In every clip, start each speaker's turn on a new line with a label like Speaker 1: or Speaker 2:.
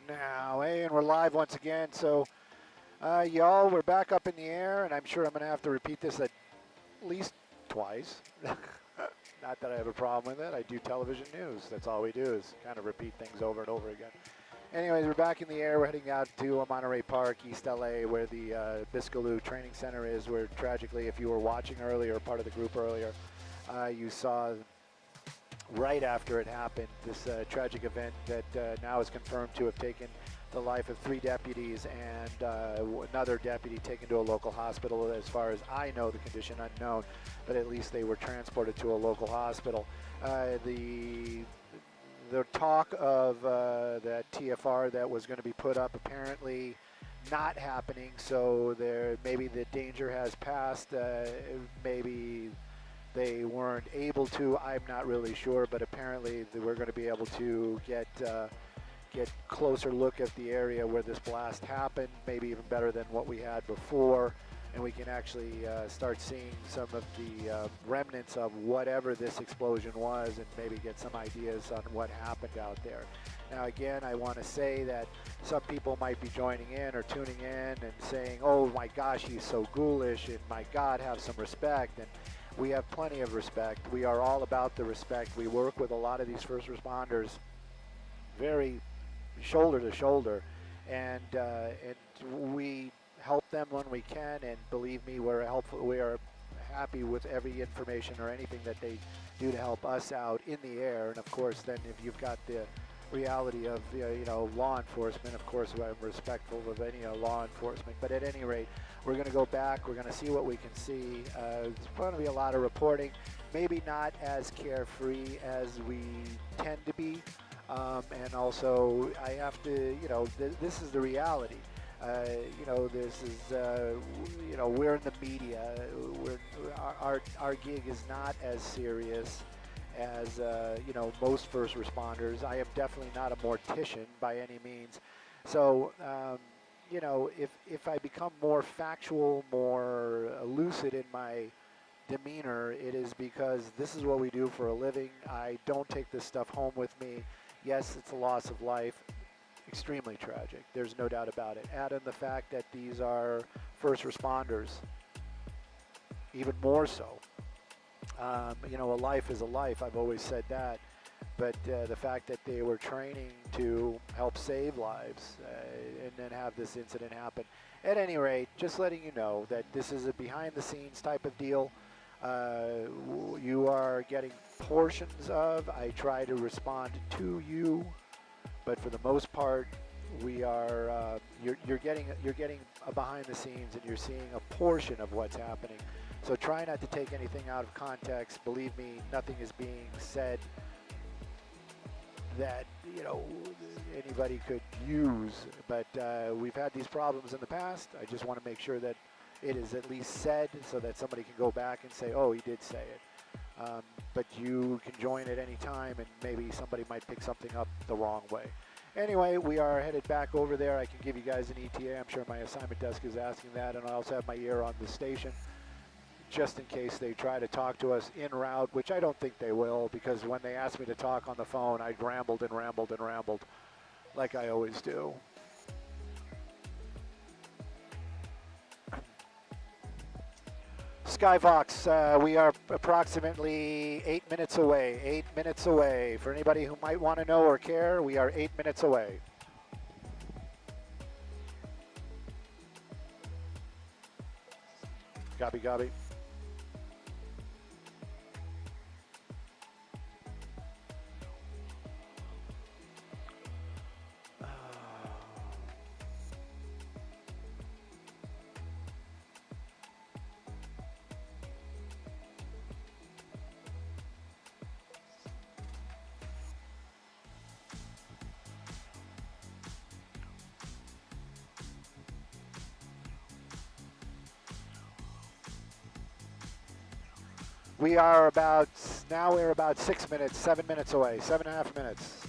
Speaker 1: now. Hey, and we're live once again. So, y'all, we're back up in the air, and I'm sure I'm going to have to repeat this at least twice. Not that I have a problem with it. I do television news. That's all we do is kind of repeat things over and over again. Anyways, we're back in the air. We're heading out to Monterey Park, East LA, where the Biscaloo Training Center is, where tragically, if you were watching earlier, part of the group earlier, you saw right after it happened, this tragic event that now is confirmed to have taken the life of 3 deputies and another deputy taken to a local hospital. As far as I know, the condition unknown, but at least they were transported to a local hospital. The talk of that TFR that was going to be put up apparently not happening, so maybe the danger has passed. Maybe they weren't able to. I'm not really sure, but apparently we're going to be able to get closer look at the area where this blast happened, maybe even better than what we had before, and we can actually start seeing some of the remnants of whatever this explosion was, and maybe get some ideas on what happened out there. Now again, I want to say that some people might be joining in or tuning in and saying, oh my gosh, he's so ghoulish, and my God, have some respect. And we have plenty of respect. We are all about the respect. We work with a lot of these first responders very shoulder to shoulder, and we help them when we can, and believe me, we're helpful. We are happy with every information or anything that they do to help us out in the air. And of course, then if you've got the reality of law enforcement, of course I'm respectful of any law enforcement, but at any rate, we're going to go back, we're going to see what we can see. There's going to be a lot of reporting, maybe not as carefree as we tend to be, and also I have to, this is the reality. This is, we're in the media. Our gig is not as serious as, most first responders. I am definitely not a mortician by any means. So, if I become more factual, more lucid in my demeanor, it is because this is what we do for a living. I don't take this stuff home with me. Yes, it's a loss of life. Extremely tragic. There's no doubt about it. Add in the fact that these are first responders, even more so. A life is a life. I've always said that. But the fact that they were training to help save lives and then have this incident happen. At any rate, just letting you know that this is a behind-the-scenes type of deal. You are getting portions of. I try to respond to you, but for the most part, we are. You're getting a behind-the-scenes, and you're seeing a portion of what's happening. So try not to take anything out of context. Believe me, nothing is being said that anybody could use, but we've had these problems in the past. I just want to make sure that it is at least said so that somebody can go back and say, oh, he did say it. But you can join at any time, and maybe somebody might pick something up the wrong way. Anyway, we are headed back over there. I can give you guys an ETA. I'm sure my assignment desk is asking that, and I also have my ear on the station, just in case they try to talk to us en route, which I don't think they will, because when they asked me to talk on the phone, I rambled and rambled and rambled, like I always do. Skyvox, we are approximately 8 minutes away. 8 minutes away. For anybody who might want to know or care, we are 8 minutes away. Copy, copy. We're about 6 minutes, 7 minutes away, 7.5 minutes,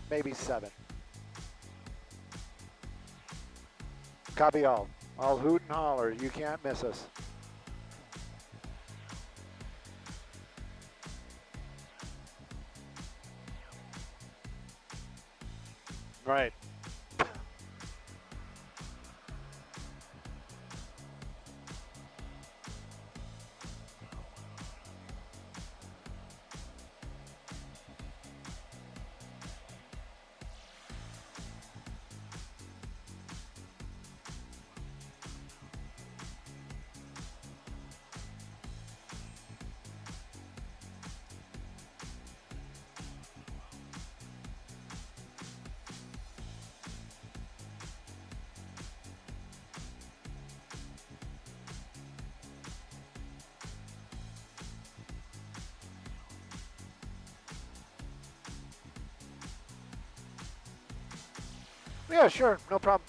Speaker 1: maybe 7. Copy all. I'll hoot and holler. You can't miss us. Right. Yeah, sure, no problem.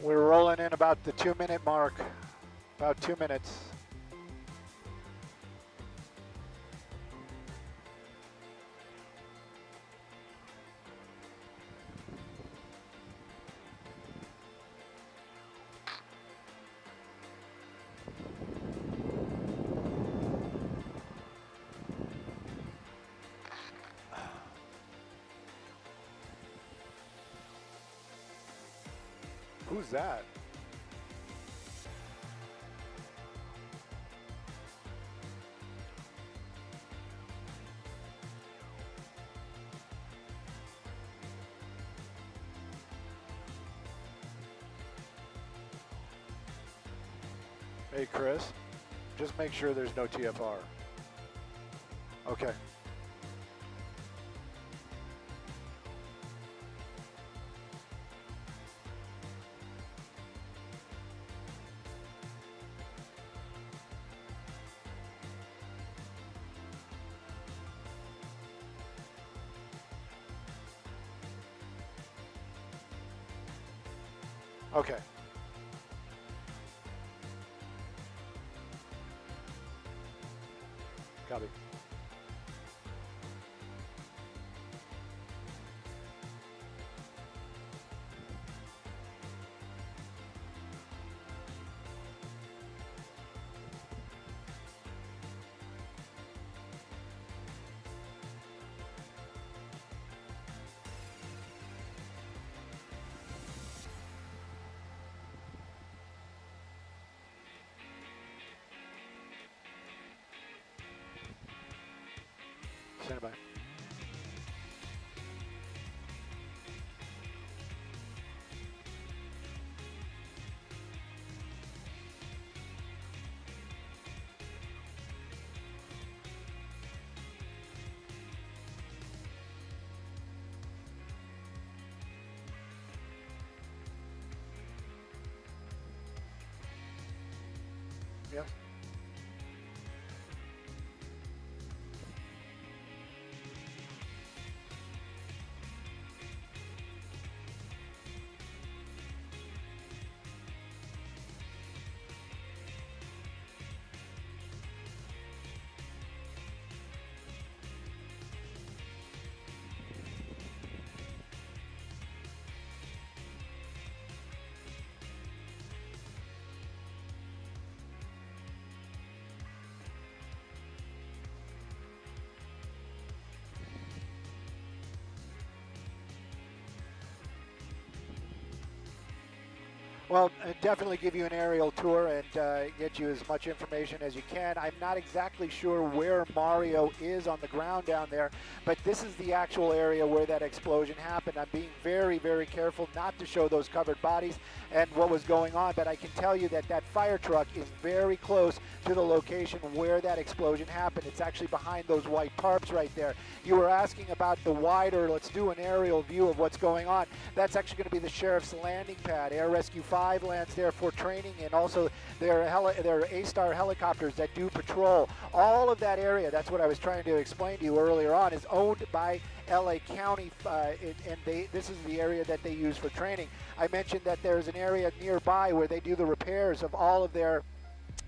Speaker 1: We're rolling in about the 2-minute mark. About 2 minutes. Who's that? Hey, Chris, just make sure there's no TFR. Okay. Okay. Copy. Stand by. guess. Well, definitely give you an aerial tour and get you as much information as you can. I'm not exactly sure where Mario is on the ground down there, but this is the actual area where that explosion happened. I'm being very, very careful not to show those covered bodies and what was going on, but I can tell you that that fire truck is very close to the location where that explosion happened. It's actually behind those white tarps right there. You were asking about the wider, let's do an aerial view of what's going on. That's actually going to be the sheriff's landing pad. Air Rescue 5 lands there for training, and also their A-Star helicopters that do patrol. All of that area, that's what I was trying to explain to you earlier on, is owned by LA County, and this is the area that they use for training. I mentioned that there's an area nearby where they do the repairs of all of their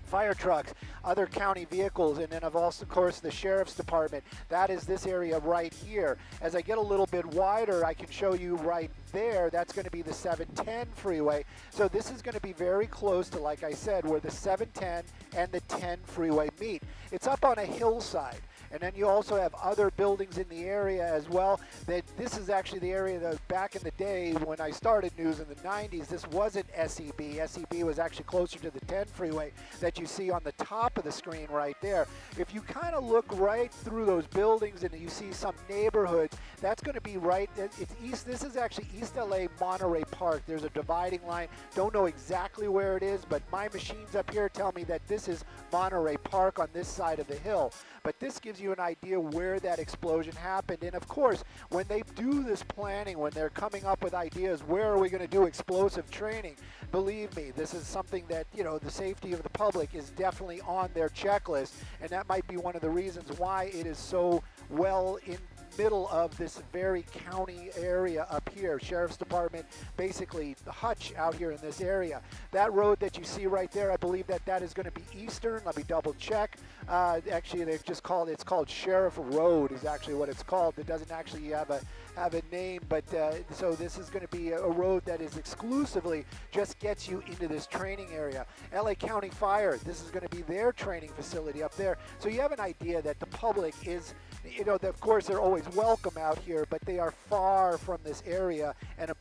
Speaker 1: fire trucks, other county vehicles, and then of course the sheriff's department. That is this area right here. As I get a little bit wider, I can show you right there. That's going to be the 710 freeway. So this is going to be very close to, like I said, where the 710 and the 10 freeway meet. It's up on a hillside. And then you also have other buildings in the area as well. This is actually the area that back in the day when I started news in the 90s, this wasn't SEB. SEB was actually closer to the 10 freeway that you see on the top of the screen right there. If you kind of look right through those buildings and you see some neighborhoods, that's going to be right, it's east. This is actually East LA Monterey Park. There's a dividing line. Don't know exactly where it is, but my machines up here tell me that this is Monterey Park on this side of the hill. But this gives you an idea where that explosion happened. And of course, when they do this planning, when they're coming up with ideas, where are we going to do explosive training? Believe me, this is something that, you know, the safety of the public is definitely on their checklist. And that might be one of the reasons why it is so well in middle of this very county area up here. Sheriff's Department, basically the hutch out here in this area. That road that you see right there, I believe that is going to be Eastern. Let me double check. Actually, they've just called it's called Sheriff Road is actually what it's called. It doesn't actually have a name, but so this is going to be a road that is exclusively just gets you into this training area. LA County Fire, this is going to be their training facility up there. So you have an idea that the public is, you know, of course they're always welcome out here, but they are far from this area, and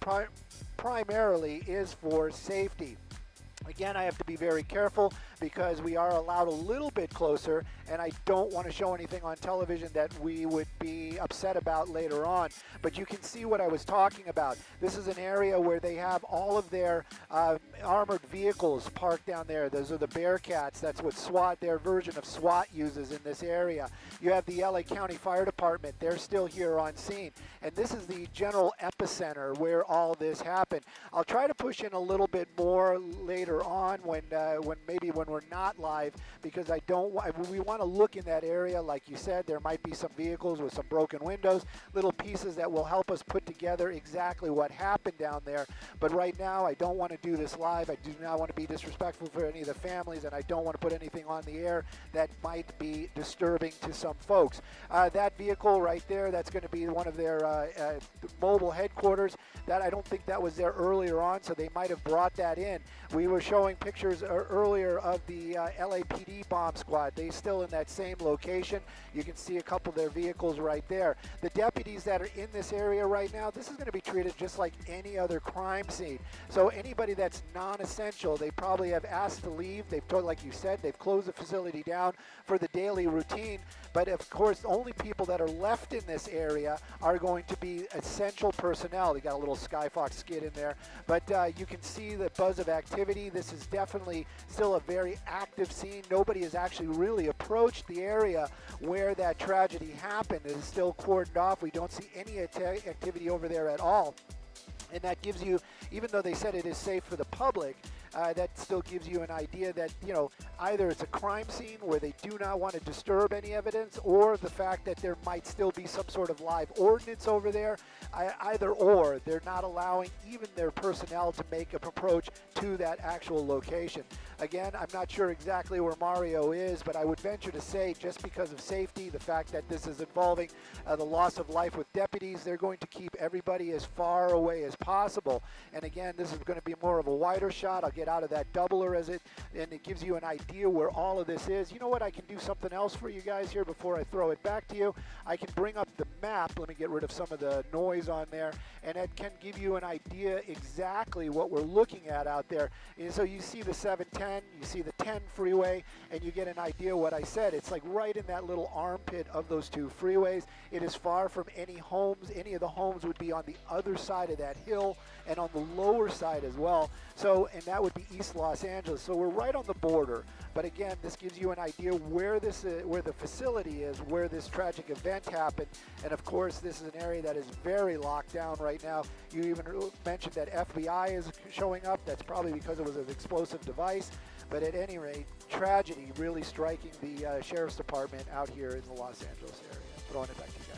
Speaker 1: primarily is for safety. Again, I have to be very careful because we are allowed a little bit closer, and I don't want to show anything on television that we would be upset about later on. But you can see what I was talking about. This is an area where they have all of their armored vehicles parked down there. Those are the Bearcats. That's what SWAT, their version of SWAT, uses in this area. You have the LA County Fire Department. They're still here on scene. And this is the general epicenter where all this happened. I'll try to push in a little bit more later on when we're not live, because we want to look in that area. Like you said, there might be some vehicles with some broken windows, little pieces that will help us put together exactly what happened down there. But right now, I don't want to do this live. I do not want to be disrespectful for any of the families, and I don't want to put anything on the air that might be disturbing to some folks. That vehicle right there, that's going to be one of their mobile headquarters. That I don't think that was there earlier on, so they might have brought that in. We were showing pictures earlier of the LAPD bomb squad. They're still in that same location. You can see a couple of their vehicles right there. The deputies that are in this area right now, this is going to be treated just like any other crime scene. So anybody that's non-essential, they probably have asked to leave. They've told, like you said, they've closed the facility down for the daily routine. But of course, only people that are left in this area are going to be essential personnel. They got a little Skyfox skid in there, but you can see the buzz of activity. This is definitely still a very active scene. Nobody has actually really approached the area where that tragedy happened. It is still cordoned off. We don't see any activity over there at all. And that gives you, even though they said it is safe for the public, that still gives you an idea that, you know, either it's a crime scene where they do not want to disturb any evidence, or the fact that there might still be some sort of live ordinance over there. Either or, they're not allowing even their personnel to make an approach to that actual location. Again, I'm not sure exactly where Mario is, but I would venture to say, just because of safety, the fact that this is involving the loss of life with deputies, they're going to keep everybody as far away as possible. And again, this is going to be more of a wider shot. I'll get out of that doubler and it gives you an idea where all of this is. You know what? I can do something else for you guys here before I throw it back to you. I can bring up the map. Let me get rid of some of the noise on there, and it can give you an idea exactly what we're looking at out there. And so you see the 710, you see the 10 freeway, and you get an idea what I said. It's like right in that little armpit of those two freeways. It is far from any homes. Any of the homes would be on the other side of that hill and on the lower side as well. So, and that would be East Los Angeles. So we're right on the border. But again, this gives you an idea where this where the facility is, where this tragic event happened. And of course, this is an area that is very locked down right now. You even mentioned that FBI is showing up. That's probably because it was an explosive device. But at any rate, tragedy really striking the Sheriff's Department out here in the Los Angeles area. Throwing it back to you guys.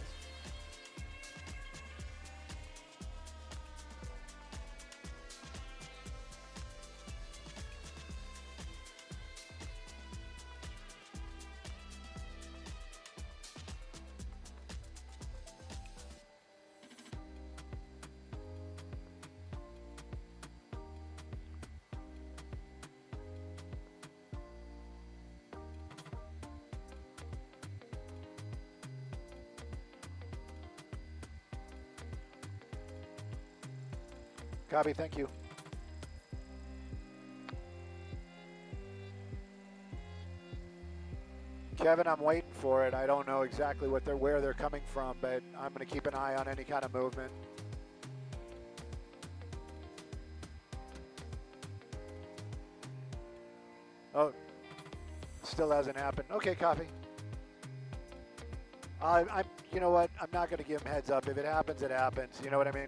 Speaker 1: Copy, thank you. Kevin, I'm waiting for it. I don't know exactly where they're coming from, but I'm going to keep an eye on any kind of movement. Oh, still hasn't happened. Okay, copy. You know what? I'm not going to give him heads up. If it happens, it happens. You know what I mean?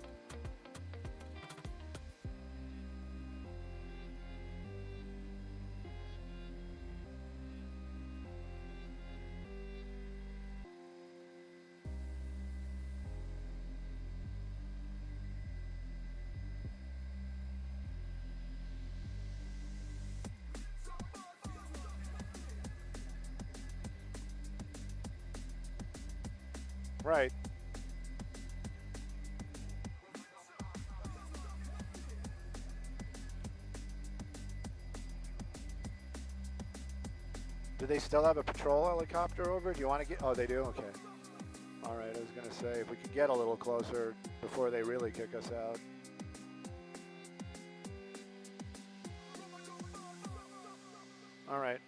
Speaker 1: Right. Do they still have a patrol helicopter over? Do you want to get... Oh, they do? Okay. All right, I was going to say, if we could get a little closer before they really kick us out. All right.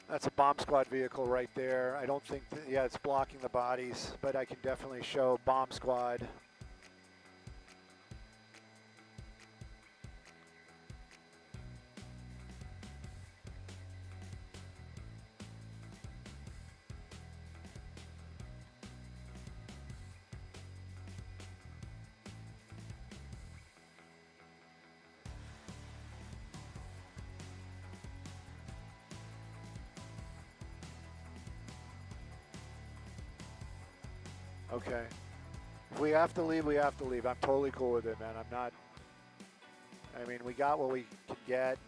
Speaker 1: That's a bomb squad vehicle right there. I don't think, yeah, it's blocking the bodies, but I can definitely show bomb squad. Okay. If we have to leave, we have to leave. I'm totally cool with it, man. I'm not... I mean, we got what we could get.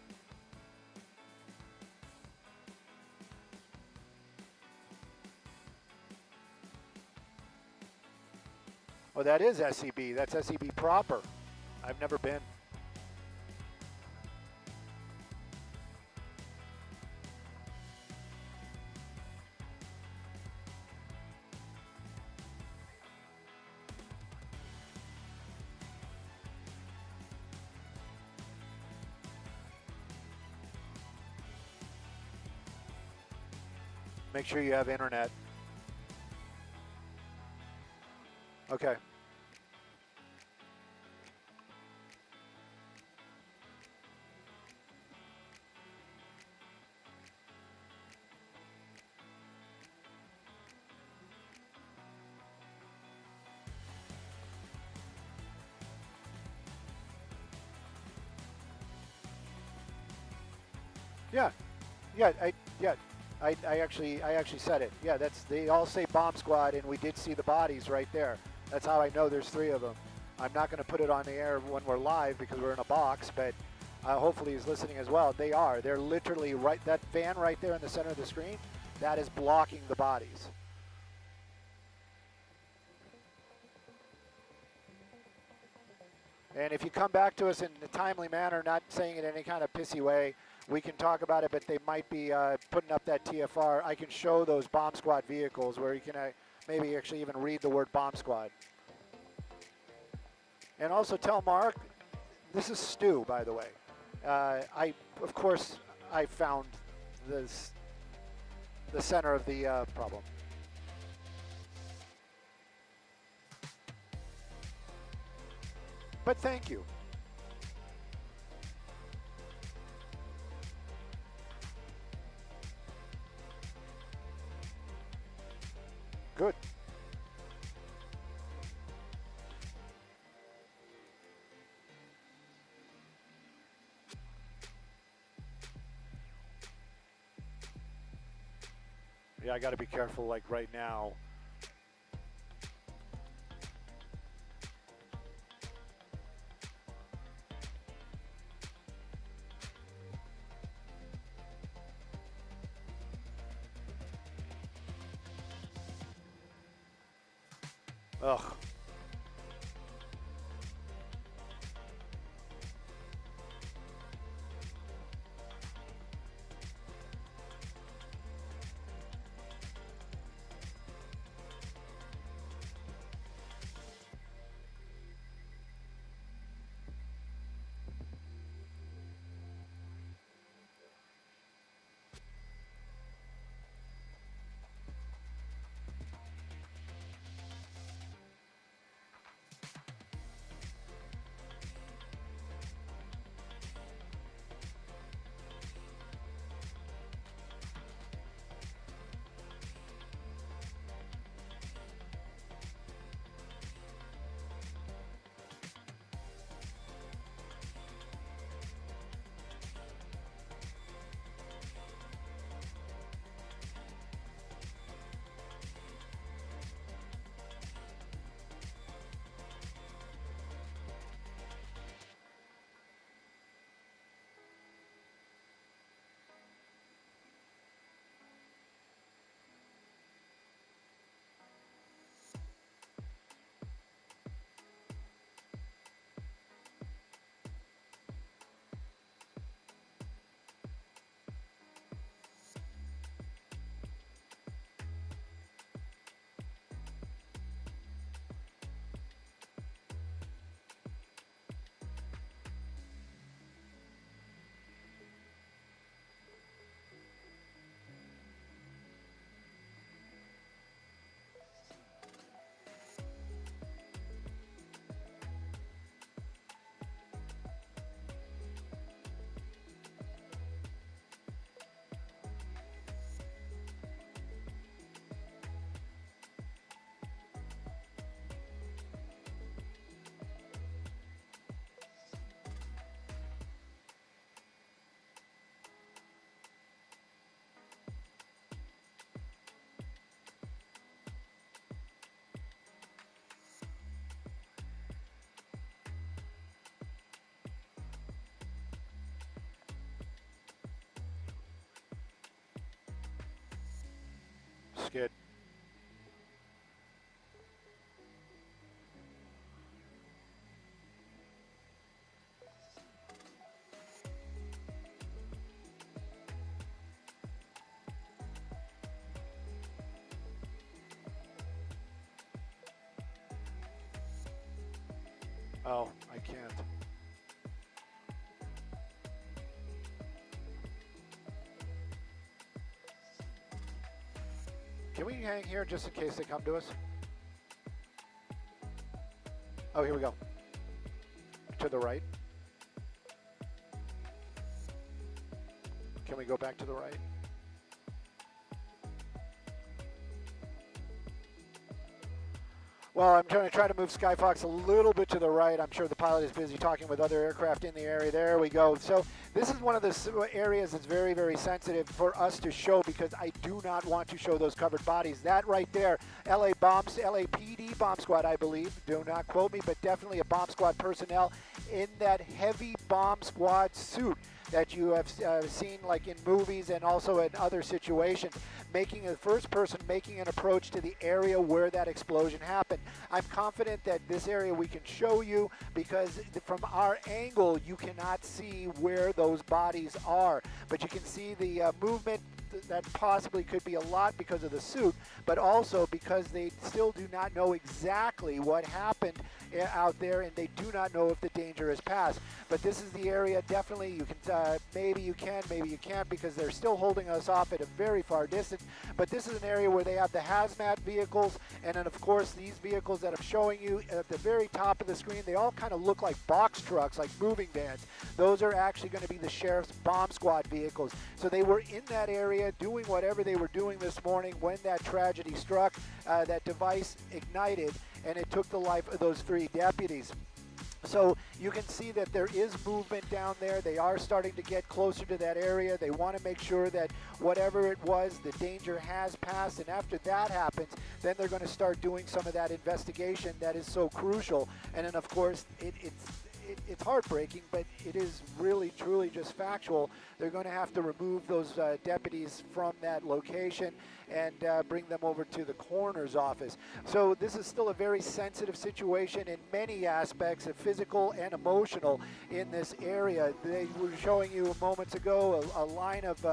Speaker 1: Oh, that is SEB. That's SEB proper. I've never been. Make sure you have internet. Okay. Yeah, yeah, I actually said it. Yeah, they all say bomb squad, and we did see the bodies right there. That's how I know there's 3 of them. I'm not going to put it on the air when we're live because we're in a box, but hopefully he's listening as well. They are. They're literally right. That van right there in the center of the screen, that is blocking the bodies. And if you come back to us in a timely manner, not saying it in any kind of pissy way, we can talk about it, but they might be putting up that TFR. I can show those bomb squad vehicles where you can maybe actually even read the word bomb squad. And also tell Mark, this is Stu, by the way. Of course, I found the center of the problem. But thank you. Good. Yeah, I got to be careful like right now. Ugh. Skid. Oh, I can't. Can we hang here just in case they come to us? Oh, here we go. To the right. Can we go back to the right? Well, I'm trying to move Skyfox a little bit to the right. I'm sure the pilot is busy talking with other aircraft in the area. There we go. So this is one of the areas that's very, very sensitive for us to show, because I do not want to show those covered bodies. That right there, LAPD bomb squad, I believe. Do not quote me, but definitely a bomb squad personnel in that heavy bomb squad suit that you have seen like in movies and also in other situations, making the first person making an approach to the area where that explosion happened. I'm confident that this area we can show you, because from our angle you cannot see where those bodies are, but you can see the movement. That possibly could be a lot because of the suit, but also because they still do not know exactly what happened out there, and they do not know if the danger has passed. But this is the area. Definitely you can, maybe you can, maybe you can't, because they're still holding us off at a very far distance. But this is an area where they have the hazmat vehicles, and then of course these vehicles that I'm showing you at the very top of the screen, they all kind of look like box trucks, like moving vans. Those are actually going to be the sheriff's bomb squad vehicles. So they were in that area doing whatever they were doing this morning when that tragedy struck. That device ignited, and it took the life of those 3 deputies. So you can see that there is movement down there. They are starting to get closer to that area. They want to make sure that whatever it was, the danger has passed. And after that happens, then they're going to start doing some of that investigation that is so crucial. And then, of course, it's heartbreaking, but it is really, truly just factual. They're going to have to remove those deputies from that location and bring them over to the coroner's office. So this is still a very sensitive situation in many aspects, physical and emotional, in this area. They were showing you moments ago a line of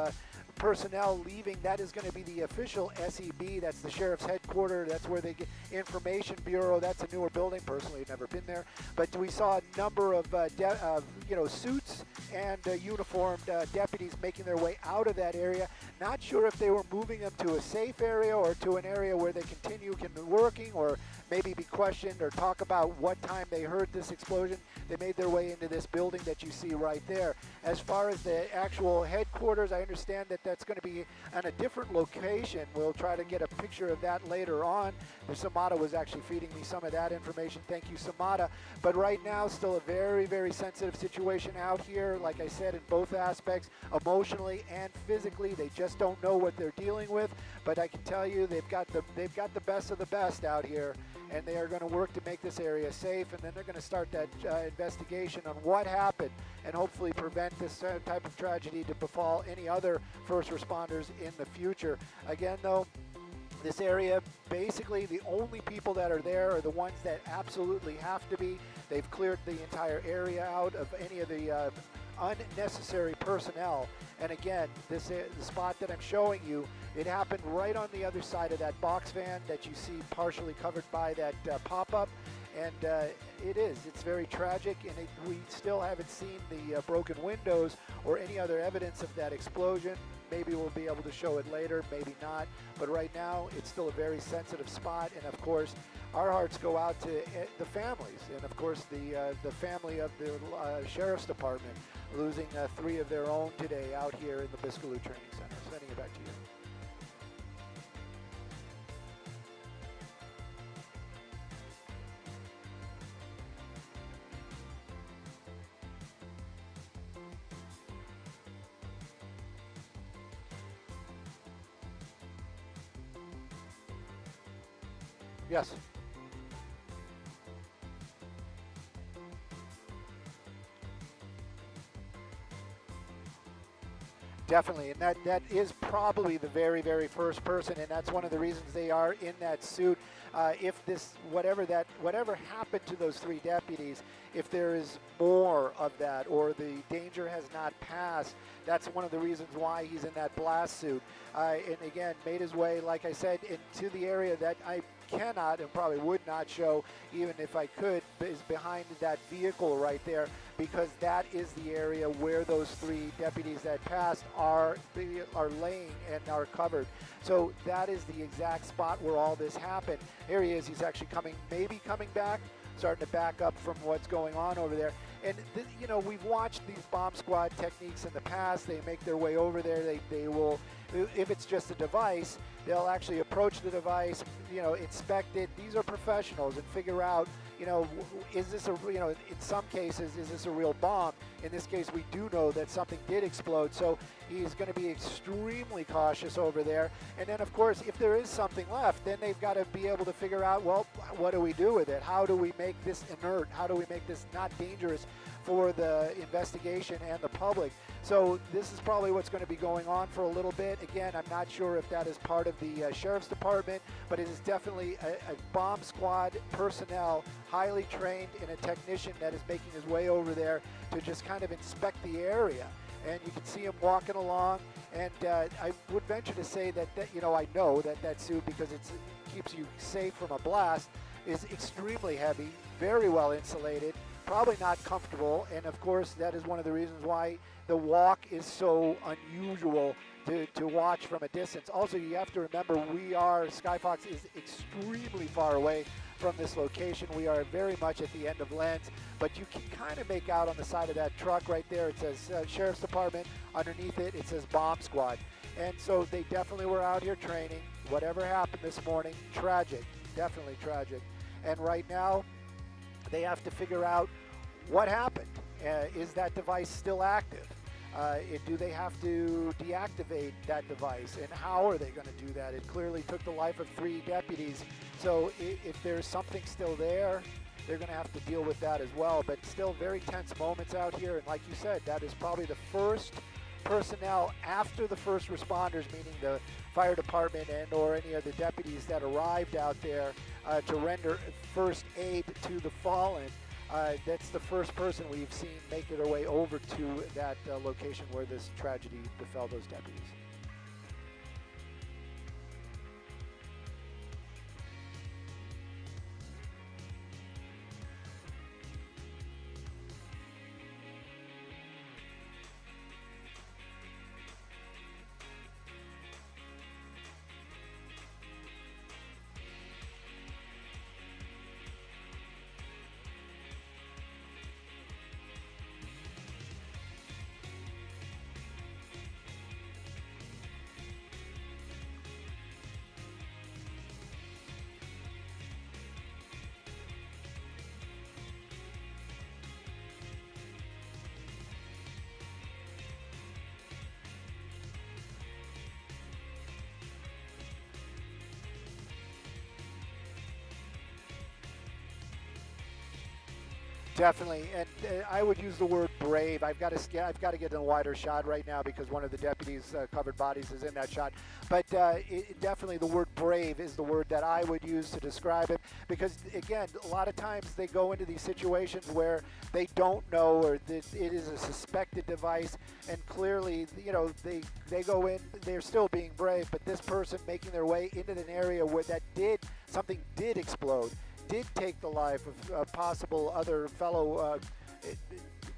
Speaker 1: personnel leaving. That is going to be the official SEB. That's the sheriff's headquarters. That's where they get information bureau. That's a newer building. Personally, I've never been there, but we saw a number of suits and uniformed deputies making their way out of that area. Not sure if they were moving them to a safe area or to an area where they can be working, or maybe be questioned or talk about what time they heard this explosion. They made their way into this building that you see right there. As far as the actual headquarters, I understand that that's going to be on a different location. We'll try to get a picture of that later on. Samada was actually feeding me some of that information. Thank you, Samada. But right now, still a very, very sensitive situation out here. Like I said, in both aspects, emotionally and physically, they just don't know what they're dealing with. But I can tell you, they've got the best of the best out here, and they are going to work to make this area safe. And then they're going to start that investigation on what happened, and hopefully prevent this type of tragedy to befall any other first responders in the future. Again, though, this area, basically the only people that are there are the ones that absolutely have to be. They've cleared the entire area out of any of the unnecessary personnel. And again, the spot that I'm showing you, it happened right on the other side of that box van that you see partially covered by that pop-up. And it's very tragic, and we still haven't seen the broken windows or any other evidence of that explosion. Maybe we'll be able to show it later, maybe not. But right now, it's still a very sensitive spot. And of course, our hearts go out to the families, and of course the family of the Sheriff's Department, losing 3 of their own today out here in the Biscayne Training Center. Sending it back to you. Yes. Definitely, and that is probably the very, very first person, and that's one of the reasons they are in that suit. If this, whatever happened to those 3 deputies, if there is more of that, or the danger has not passed, that's one of the reasons why he's in that blast suit. And again, made his way, like I said, into the area that I cannot and probably would not show, even if I could, is behind that vehicle right there, because that is the area where those 3 deputies that passed are laying and are covered. So that is the exact spot where all this happened. Here he is. He's actually maybe coming back, starting to back up from what's going on over there. And we've watched these bomb squad techniques in the past. They make their way over there. They will If it's just a device, they'll actually approach the device, inspect it. These are professionals and figure out, is this in some cases, is this a real bomb? In this case, we do know that something did explode, so he's going to be extremely cautious over there. And then, of course, if there is something left, then they've got to be able to figure out, well, what do we do with it? How do we make this inert? How do we make this not dangerous for the investigation and the public? So this is probably what's going to be going on for a little bit. Again, I'm not sure if that is part of the Sheriff's Department, but it is definitely a bomb squad personnel, highly trained, and a technician that is making his way over there to just kind of inspect the area. And you can see him walking along, and I would venture to say that I know that suit, because it keeps you safe from a blast, is extremely heavy, very well insulated, probably not comfortable, and of course that is one of the reasons why the walk is so unusual to watch from a distance. Also, you have to remember, Skyfox is extremely far away from this location. We are very much at the end of Lens, but you can kind of make out on the side of that truck right there, it says Sheriff's Department. Underneath it, it says Bomb Squad. And so they definitely were out here training. Whatever happened this morning, tragic, definitely tragic. And right now, they have to figure out what happened. Is that device still active? Do they have to deactivate that device? And how are they going to do that? It clearly took the life of 3 deputies. So if there's something still there, they're going to have to deal with that as well. But still very tense moments out here. And like you said, that is probably the first personnel after the first responders, meaning the fire department and or any of the deputies that arrived out there to render first aid to the fallen. That's the first person we've seen make their way over to that location where this tragedy befell those deputies. Definitely, and I would use the word brave. I've got to get in a wider shot right now because one of the deputies' covered bodies is in that shot. But definitely the word brave is the word that I would use to describe it, because again, a lot of times they go into these situations where they don't know, or it is a suspected device, and clearly, they go in, they're still being brave. But this person making their way into an area where something did explode, did take the life of possible other fellow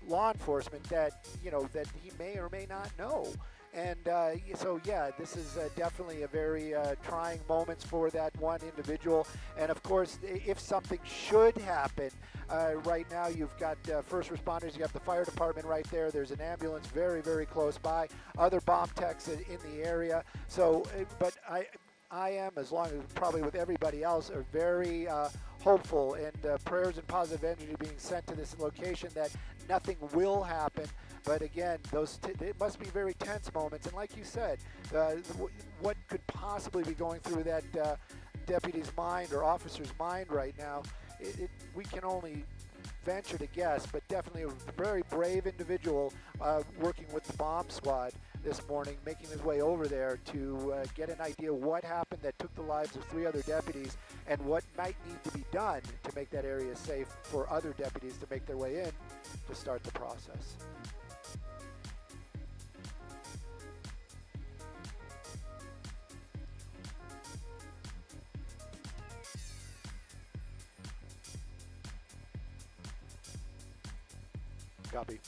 Speaker 1: law enforcement that he may or may not know. And so yeah, this is definitely a very trying moments for that one individual. And of course, if something should happen, right now you've got first responders, you have the fire department right there, there's an ambulance very, very close by, other bomb techs in the area. So, but I am, as long as probably with everybody else, are very hopeful, and prayers and positive energy being sent to this location that nothing will happen. But again, it must be very tense moments. And like you said, what could possibly be going through that deputy's mind or officer's mind right now, we can only venture to guess, but definitely a very brave individual working with the bomb squad this morning, making his way over there to get an idea what happened that took the lives of 3 other deputies, and what might need to be done to make that area safe for other deputies to make their way in to start the process. Copy.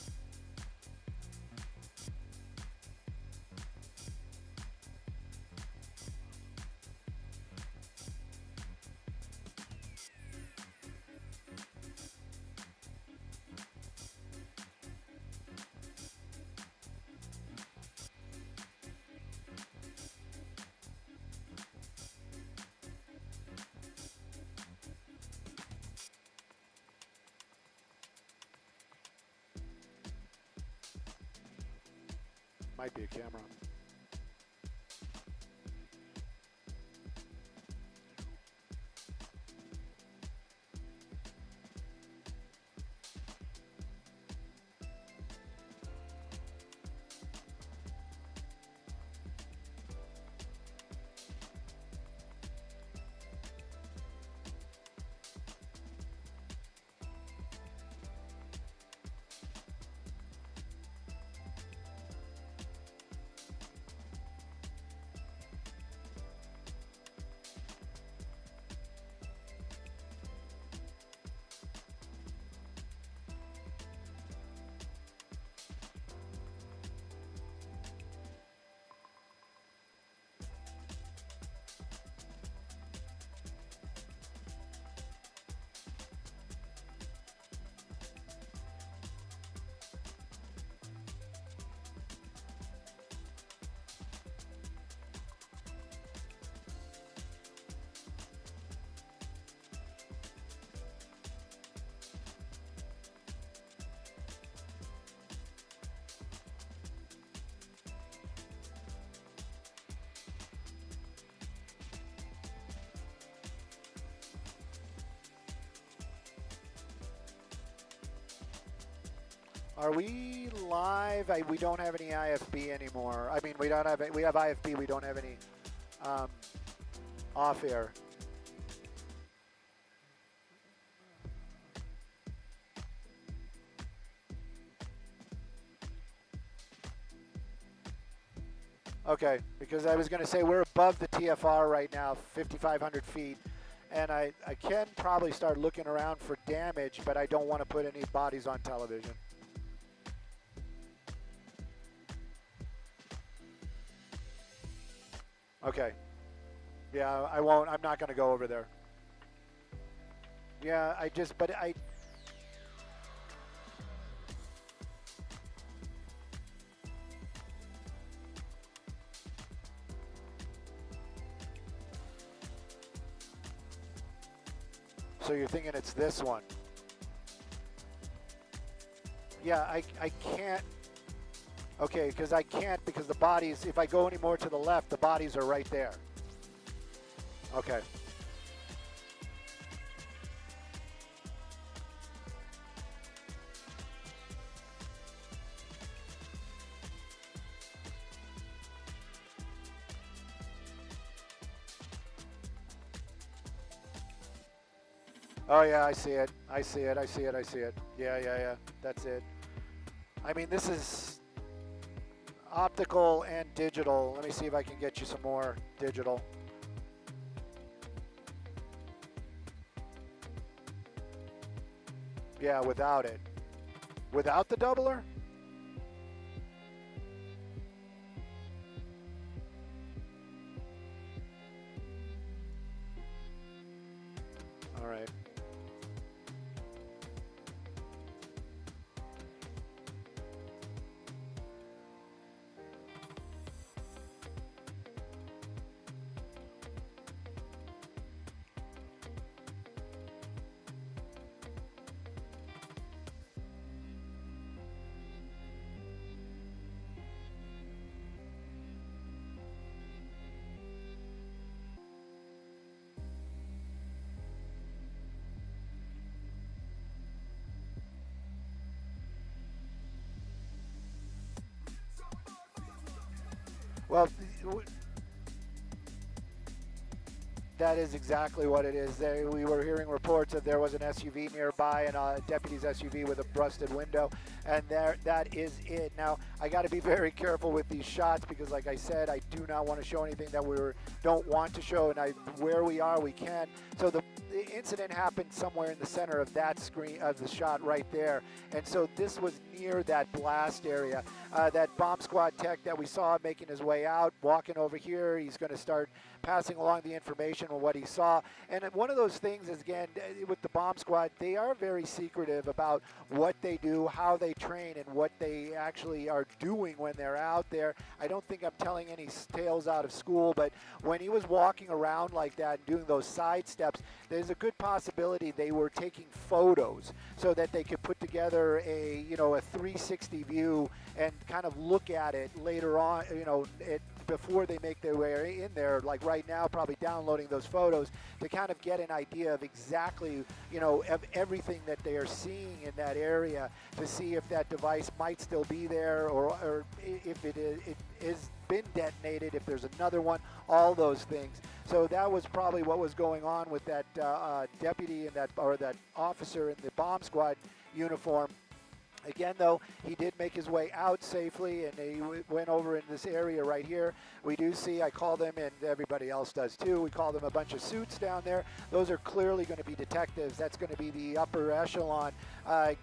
Speaker 1: might be a camera. Are we live? We don't have any IFB anymore. I mean, we don't have. We have IFB. We don't have any off air. Okay, because I was going to say we're above the TFR right now, 5,500 feet, and I can probably start looking around for damage, but I don't want to put any bodies on television. Okay. Yeah, I won't. I'm not going to go over there. Yeah, but I. So you're thinking it's this one? Yeah, I can't. Okay, because I can't, because the bodies, if I go any more to the left, the bodies are right there. Okay. Oh yeah, I see it. I see it. I see it. I see it. Yeah, yeah, yeah. That's it. I mean, this is optical and digital. Let me see if I can get you some more digital. Yeah, without it. Without the doubler? All right. Well, that is exactly what it is. We were hearing reports that there was an SUV nearby, and a deputy's SUV with a busted window, and that is it. Now, I got to be very careful with these shots because, like I said, I do not want to show anything that we don't want to show, and where we are, we can. So the incident happened somewhere in the center of that screen, of the shot right there, and so this was near that blast area. That bomb squad tech that we saw making his way out, walking over here, he's going to start passing along the information on what he saw. And one of those things is, again, with the bomb squad, they are very secretive about what they do, how they they train and what they actually are doing when they're out there. I don't think I'm telling any tales out of school, but when he was walking around like that and doing those side steps, there's a good possibility they were taking photos so that they could put together a, you know, a 360 view and kind of look at it later on, you know, before they make their way in there, like right now, probably downloading those photos to kind of get an idea of exactly, you know, of everything that they are seeing in that area, to see if that device might still be there, or if it is been detonated, if there's another one, all those things. So that was probably what was going on with that deputy and that officer in the bomb squad uniform. Again, though, he did make his way out safely, and he went over in this area right here. We do see, I call them, and everybody else does too, we call them a bunch of suits down there. Those are clearly going to be detectives. That's going to be the upper echelon,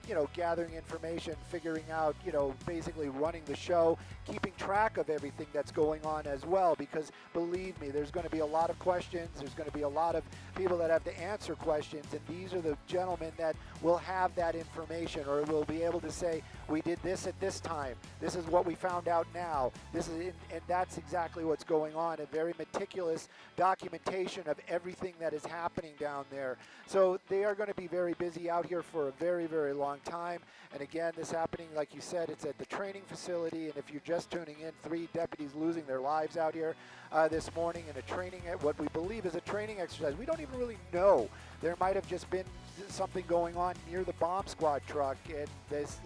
Speaker 1: you know, gathering information, figuring out, you know, basically running the show, keeping track of everything that's going on as well, because believe me, there's going to be a lot of questions. There's going to be a lot of people that have to answer questions, and these are the gentlemen that will have that information, or will be able to say, we did this at this time, this is what we found out now, this is, and that's exactly what's going on. A very meticulous documentation of everything that is happening down there. So they are going to be very busy out here for a very, very long time. And again, this happening, like you said, it's at the training facility, and if you're just tuning in, 3 deputies losing their lives out here this morning in a training, what we believe is a training exercise. We don't even really know. There might have just been something going on near the bomb squad truck, and this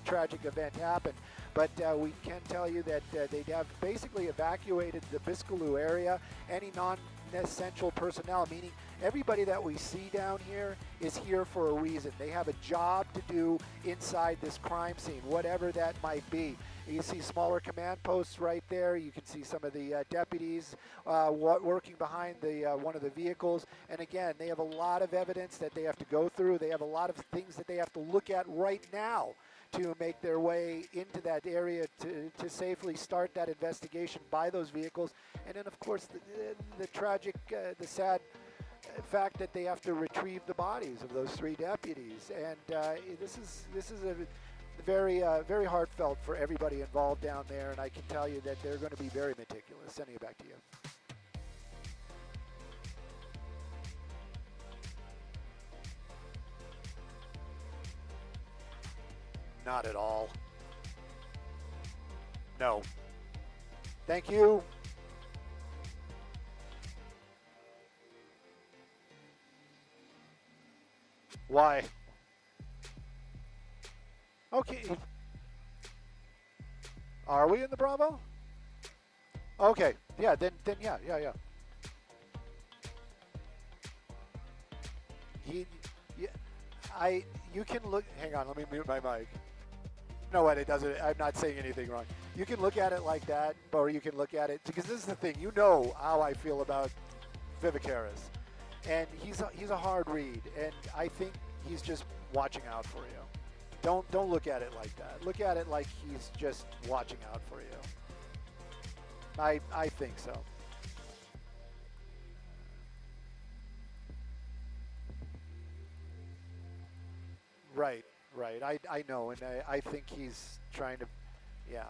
Speaker 1: tragic event happened. But we can tell you that they have basically evacuated the Biscaloo area. Any non-essential personnel, meaning everybody that we see down here is here for a reason. They have a job to do inside this crime scene, whatever that might be. You see smaller command posts right there. You can see some of the deputies working behind the one of the vehicles. And again, they have a lot of evidence that they have to go through. They have a lot of things that they have to look at right now to make their way into that area to safely start that investigation by those vehicles. And then, of course, the tragic, the sad fact that they have to retrieve the bodies of those 3 deputies. And this is a very, very heartfelt for everybody involved down there, and I can tell you that they're going to be very meticulous. Sending it back to you. Not at all. No. Thank you. Why? Okay. Are we in the Bravo? Okay. Yeah, then yeah. You can look, hang on, let me mute my mic. No, what, it doesn't, I'm not saying anything wrong. You can look at it like that, or you can look at it, because this is the thing, you know how I feel about Vivicaris. And he's a hard read, and I think he's just watching out for you. Don't look at it like that. Look at it like he's just watching out for you. I think so. Right. I know, and I think he's trying to, yeah.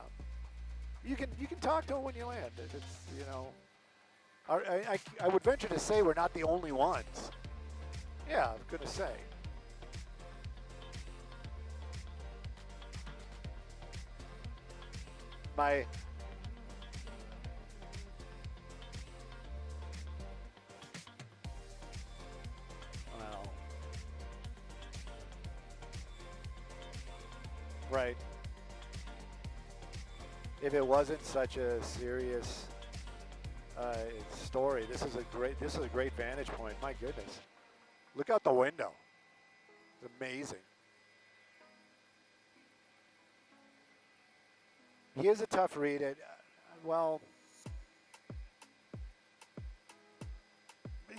Speaker 1: You can talk to him when you land. It's, you know, I would venture to say we're not the only ones. Yeah, I was gonna say. My well, right. If it wasn't such a serious story, this is a great vantage point. My goodness, look out the window. It's amazing. He is a tough read. Well,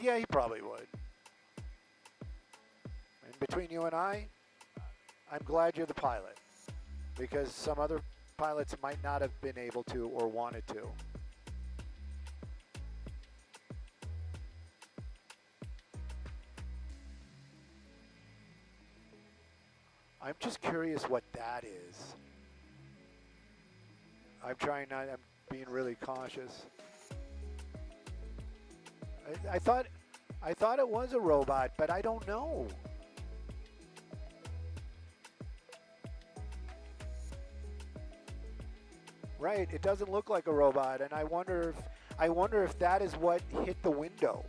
Speaker 1: yeah, he probably would. And between you and I'm glad you're the pilot, because some other pilots might not have been able to or wanted to. I'm just curious what that is. I'm being really cautious. I thought it was a robot, but I don't know. Right, it doesn't look like a robot, and I wonder if that is what hit the window.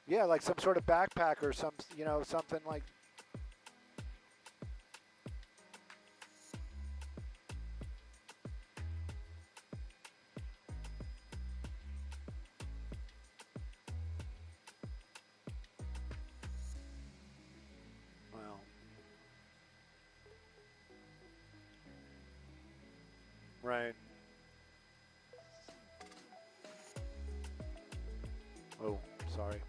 Speaker 1: Yeah, like some sort of backpack or something like. Well, right. Oh, sorry.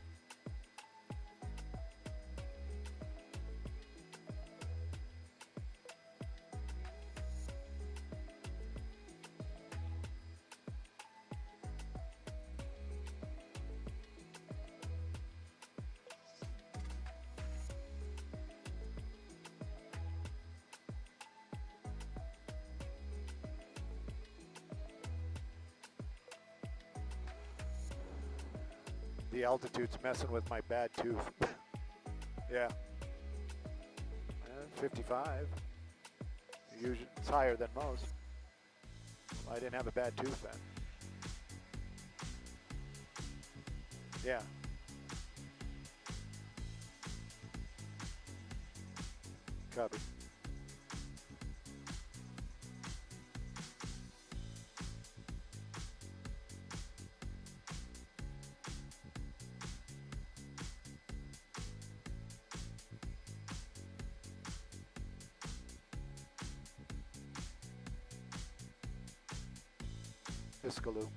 Speaker 1: The altitude's messing with my bad tooth. Yeah. 55. Usually, it's higher than most. I didn't have a bad tooth then. Yeah. Copy. Piscaloo.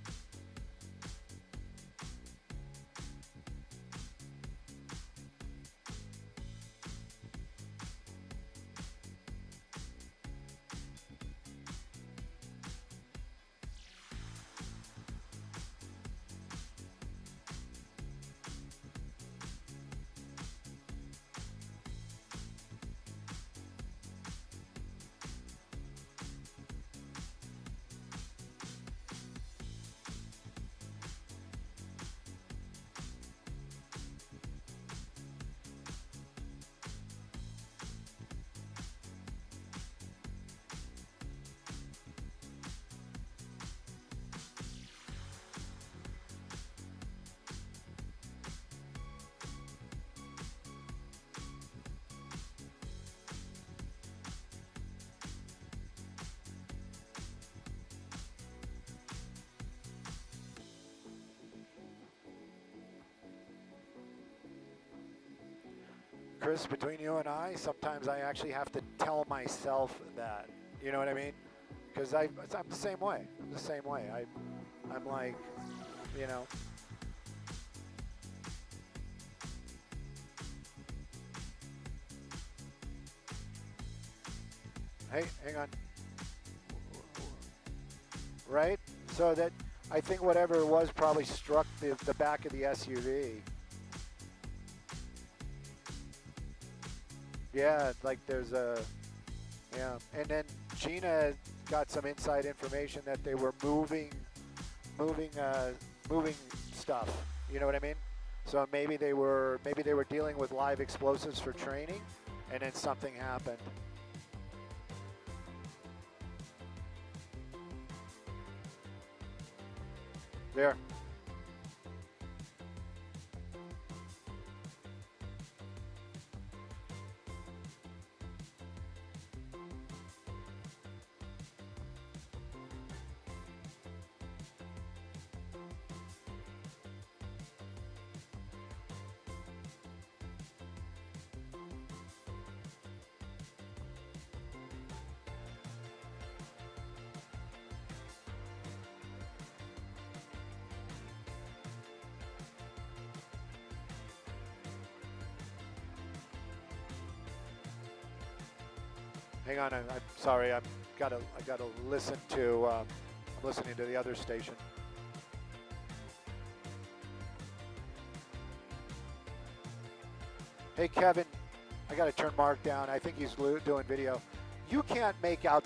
Speaker 1: Chris, between you and I, sometimes I actually have to tell myself that. You know what I mean? Because I'm the same way. I'm the same way. I'm like, you know. Hey, hang on. Right? So that, I think whatever it was probably struck the back of the SUV. Yeah, like there's a, yeah. And then Gina got some inside information that they were moving stuff. You know what I mean? So maybe they were dealing with live explosives for training, and then something happened. There. Hang on, I'm sorry. I gotta listen to. I'm listening to the other station. Hey, Kevin, I got to turn Mark down. I think he's doing video. You can't make out,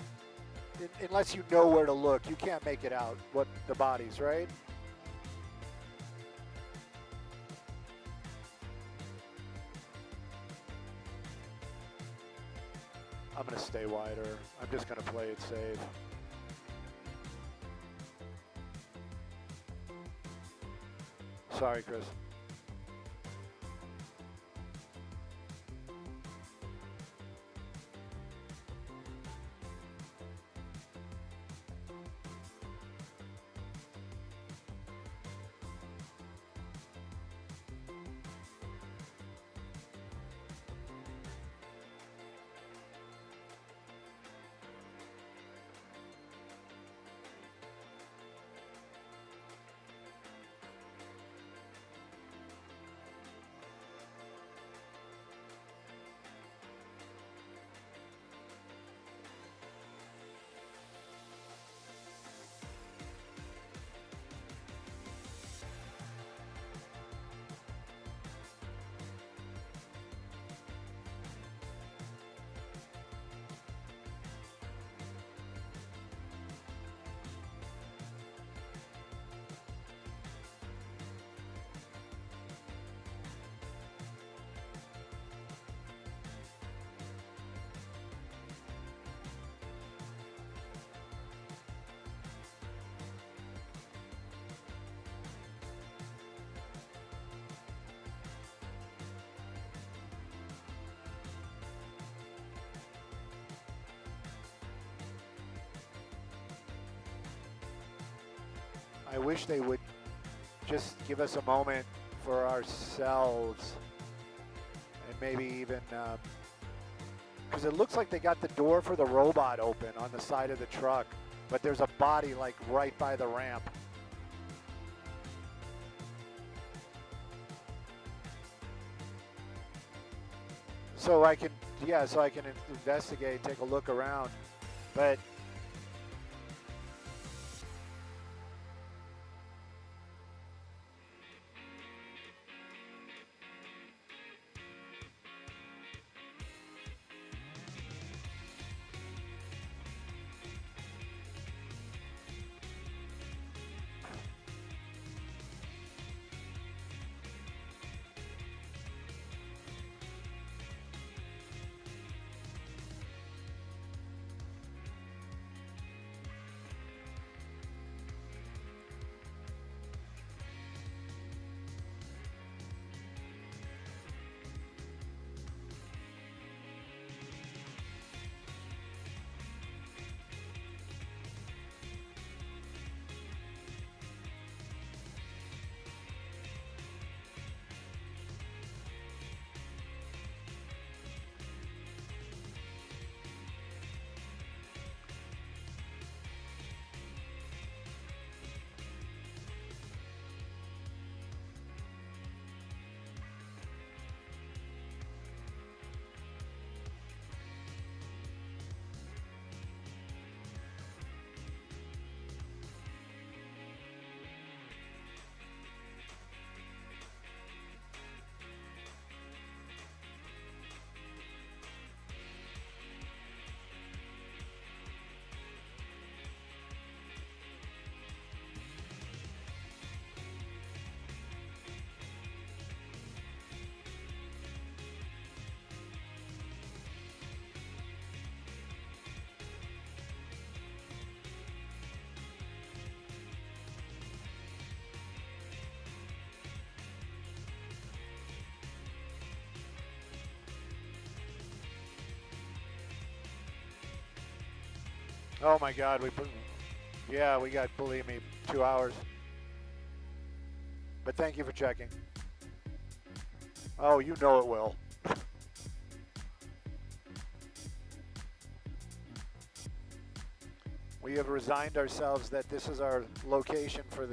Speaker 1: unless you know where to look, you can't make it out what the bodies, right? I'm going to stay wider. I'm just going to play it safe. Sorry, Chris. I wish they would just give us a moment for ourselves, and maybe even, because it looks like they got the door for the robot open on the side of the truck, but there's a body like right by the ramp. So I can, yeah, so I can investigate, take a look around, but oh my God, yeah, we got, believe me, 2 hours. But thank you for checking. Oh, you know it will. We have resigned ourselves that this is our location for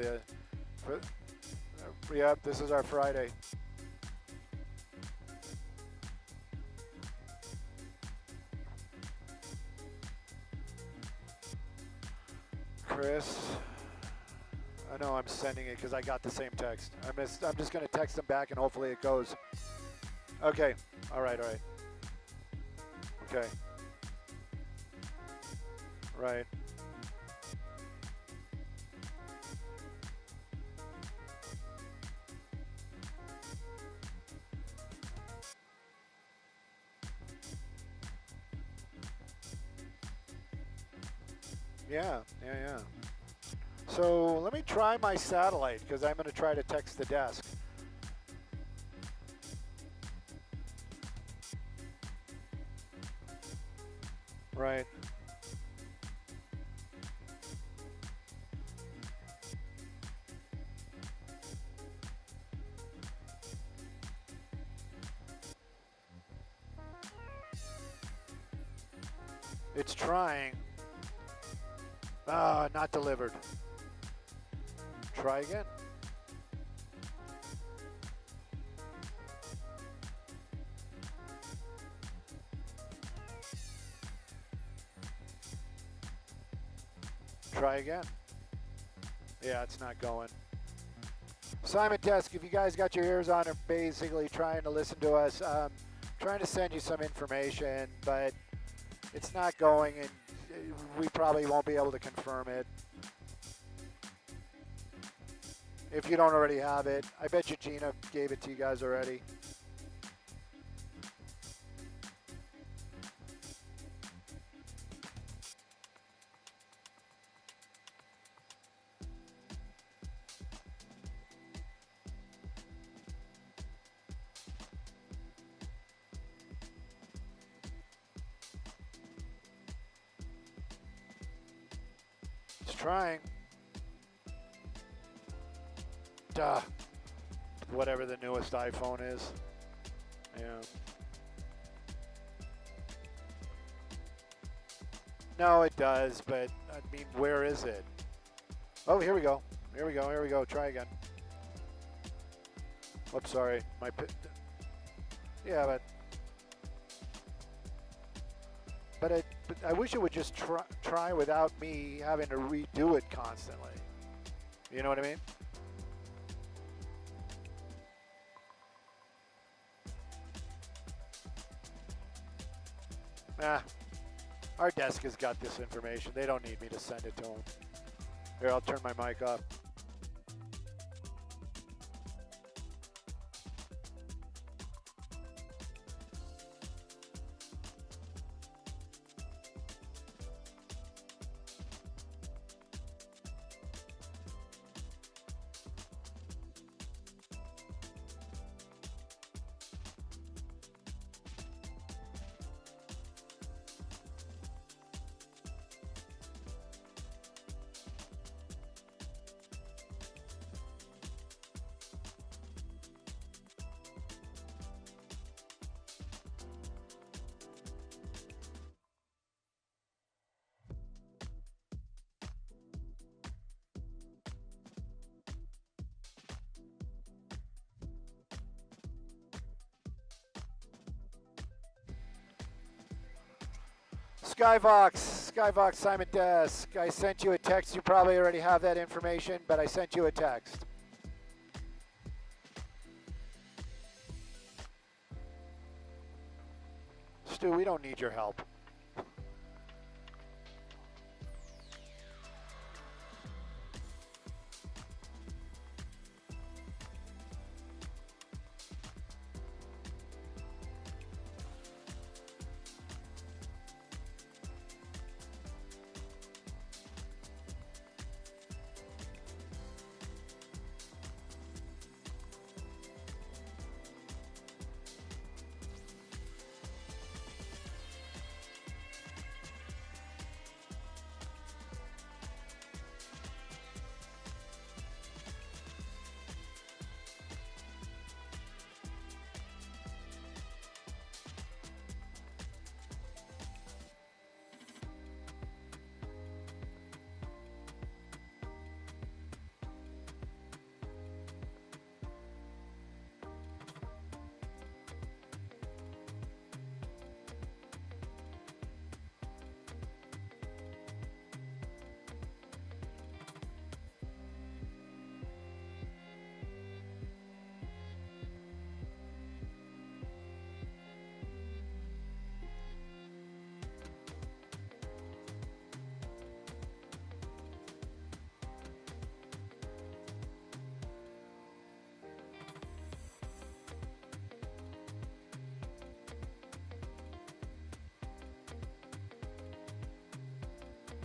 Speaker 1: yep, this is our Friday. Chris, I know I'm sending it because I got the same text. I'm just going to text them back and hopefully it goes. Okay. All right. Okay. Right. Yeah. So let me try my satellite because I'm going to try to text the desk. Right. It's trying. Ah, not delivered. Try again. Try again. Yeah, it's not going. Simon Desk, if you guys got your ears on, are basically trying to listen to us, trying to send you some information, but it's not going, and we probably won't be able to confirm it. If you don't already have it, I bet you Gina gave it to you guys already. It's trying. Duh. Whatever the newest iPhone is. Yeah. No, it does, but I mean, where is it? Oh, here we go. Here we go. Try again. Oops, sorry. Yeah, but I wish it would just try without me having to redo it constantly. You know what I mean? Our desk has got this information. They don't need me to send it to them. Here, I'll turn my mic off. Skyvox, Simon Desk. I sent you a text. You probably already have that information, but I sent you a text. Stu, we don't need your help.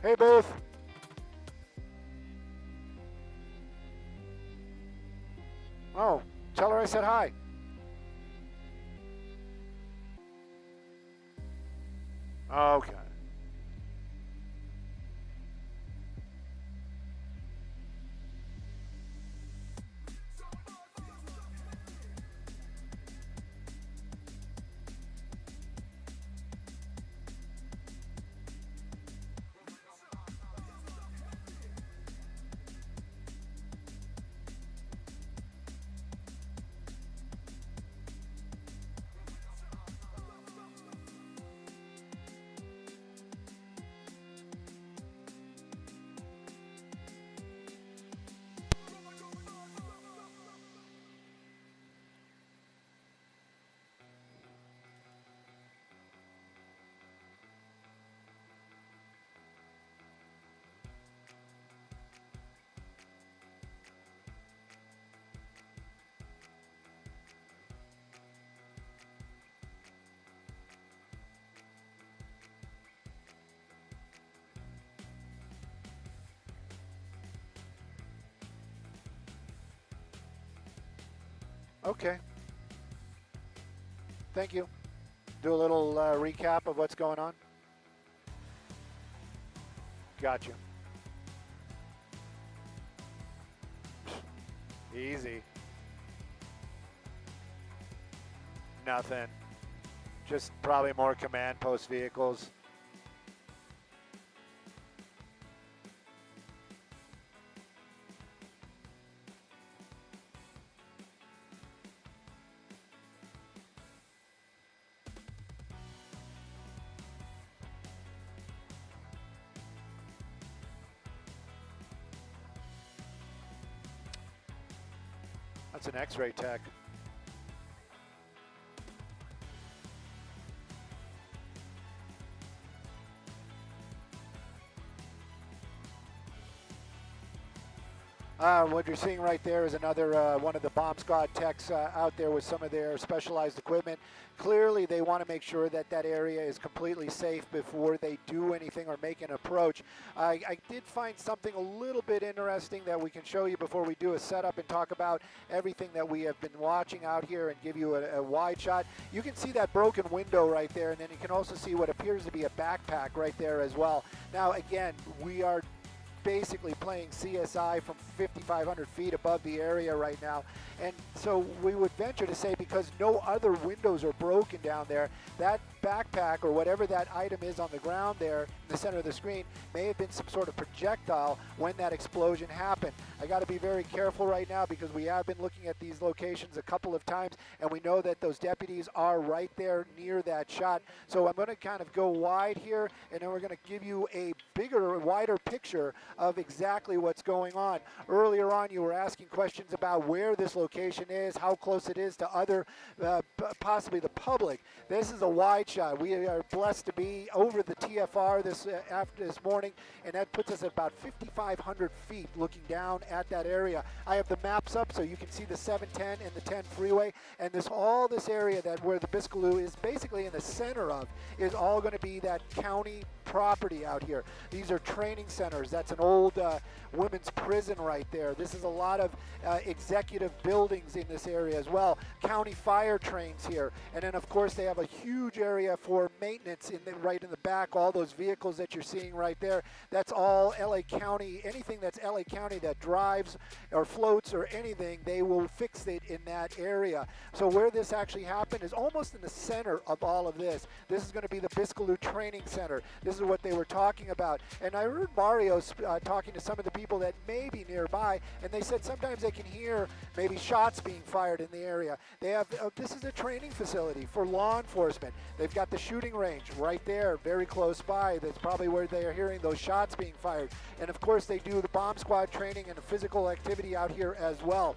Speaker 1: Hey, Booth. Oh, tell her I said hi. Okay. Okay. Thank you. Do a little recap of what's going on. Got you. Easy. Nothing. Just probably more command post vehicles. That's an X-ray tech. What you're seeing right there is another one of the bomb squad techs out there with some of their specialized equipment. Clearly, they want to make sure that that area is completely safe before they do anything or make an approach. I did find something a little bit interesting that we can show you before we do a setup and talk about everything that we have been watching out here and give you a wide shot. You can see that broken window right there, and then you can also see what appears to be a backpack right there as well. Now, again, we are basically playing CSI from 5,500 feet above the area right now. And so we would venture to say, because no other windows are broken down there, that backpack or whatever that item is on the ground there in the center of the screen may have been some sort of projectile when that explosion happened. I got to be very careful right now because we have been looking at these locations a couple of times, and we know that those deputies are right there near that shot. So I'm going to kind of go wide here, and then we're going to give you a bigger, wider picture of exactly what's going on. Earlier on, you were asking questions about where this location is, how close it is to other, possibly the public. This is a wide shot. We are blessed to be over the TFR this morning, and that puts us at about 5,500 feet looking down at that area. I have the maps up so you can see the 710 and the 10 freeway, and all this area that where the Biscaloo is basically in the center of is all going to be that county property out here. These are training centers. That's an old women's prison right there. This is a lot of executive buildings in this area as well. County fire trains here, and then of course they have a huge area for maintenance right in the back. All those vehicles that you're seeing right there, that's all LA County. Anything that's LA County that drives or floats or anything, they will fix it in that area. So where this actually happened is almost in the center of all of this. This is going to be the Biscaloo Training Center. This is what they were talking about. And I heard Mario talking to some of the people that may be nearby, and they said sometimes they can hear maybe shots being fired in the area. They have this is a training facility for law enforcement. They've got the shooting range right there, very close by. That's probably where they are hearing those shots being fired. And of course, they do the bomb squad training and the physical activity out here as well.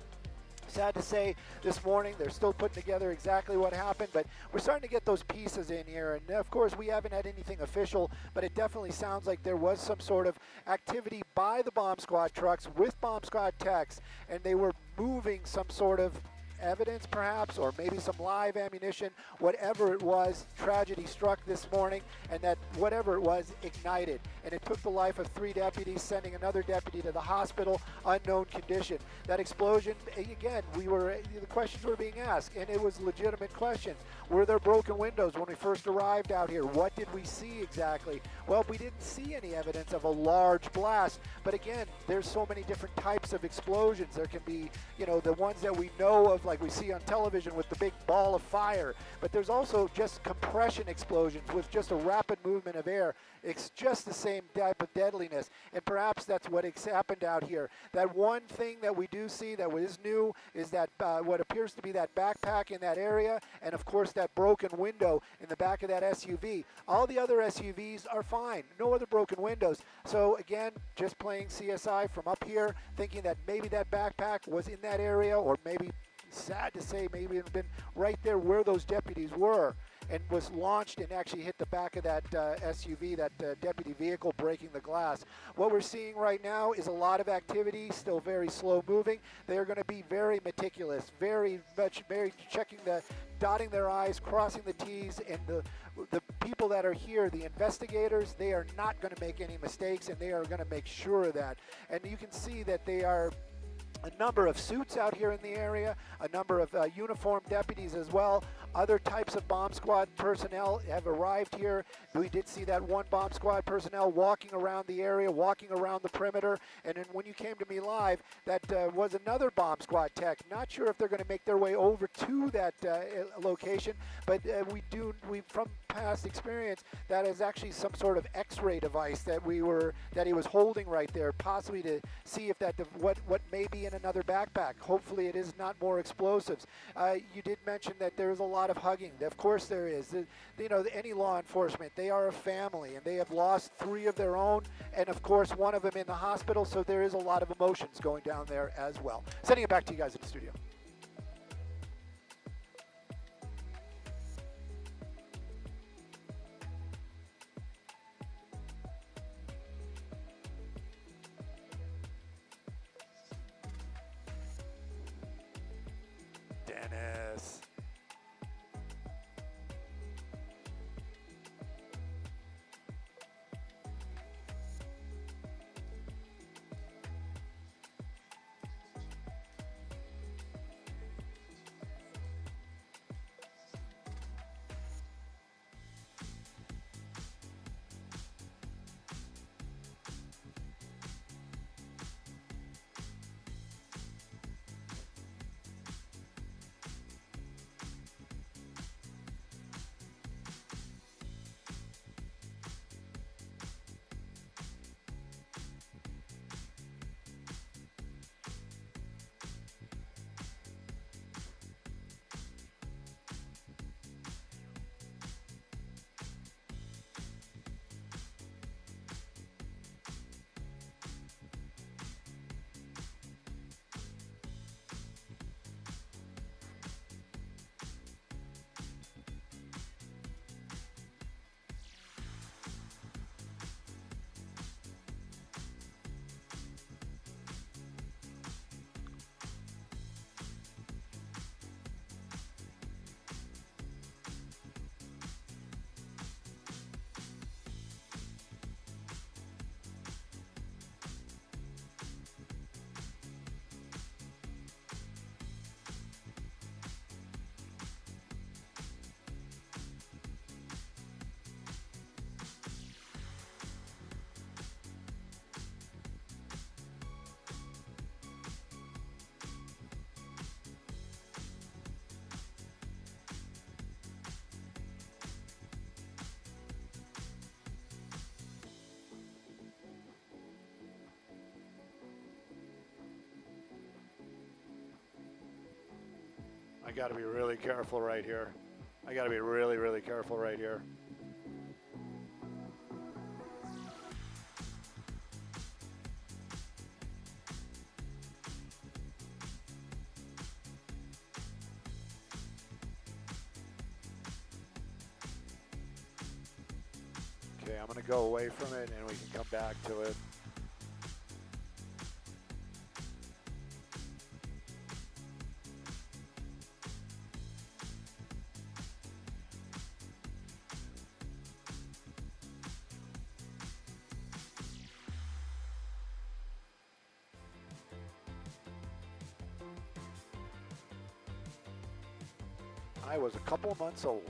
Speaker 1: Sad to say, this morning they're still putting together exactly what happened, but we're starting to get those pieces in here. And of course, we haven't had anything official, but it definitely sounds like there was some sort of activity by the bomb squad trucks with bomb squad techs, and they were moving some sort of evidence perhaps, or maybe some live ammunition, whatever it was, tragedy struck this morning, and that whatever it was ignited. And it took the life of 3 deputies, sending another deputy to the hospital, unknown condition. That explosion, again, the questions were being asked, and it was legitimate questions. Were there broken windows when we first arrived out here? What did we see exactly? Well, we didn't see any evidence of a large blast, but again, there's so many different types of explosions. There can be, the ones that we know of, like we see on television with the big ball of fire, but there's also just compression explosions with just a rapid movement of air. It's just the same type of deadliness, and perhaps that's what happened out here. That one thing that we do see that is new is that what appears to be that backpack in that area, and of course that broken window in the back of that SUV. All the other SUVs are fine, no other broken windows. So again, just playing CSI from up here, thinking that maybe that backpack was in that area, or maybe, sad to say, maybe it had been right there where those deputies were, and was launched and actually hit the back of that SUV, that deputy vehicle, breaking the glass. What we're seeing right now is a lot of activity, still very slow moving. They're going to be very meticulous, very checking dotting their I's, crossing the T's, and the people that are here, the investigators, they are not going to make any mistakes, and they are going to make sure of that. And you can see that they are a number of suits out here in the area, a number of uniformed deputies as well. Other types of bomb squad personnel have arrived here. We did see that one bomb squad personnel walking around the area, walking around the perimeter. And then when you came to me live, that was another bomb squad tech. Not sure if they're going to make their way over to that location, but we from past experience, that is actually some sort of X-ray device that he was holding right there, possibly to see if what may be in another backpack. Hopefully it is not more explosives. You did mention that there is a lot of hugging. Of course there is. Any law enforcement, they are a family, and they have lost 3 of their own, and of course one of them in the hospital, so there is a lot of emotions going down there as well. Sending it back to you guys in the studio. Dennis. I got to be really careful right here. I got to be really, really careful right here. Okay, I'm going to go away from it and we can come back to it. I was a couple months old.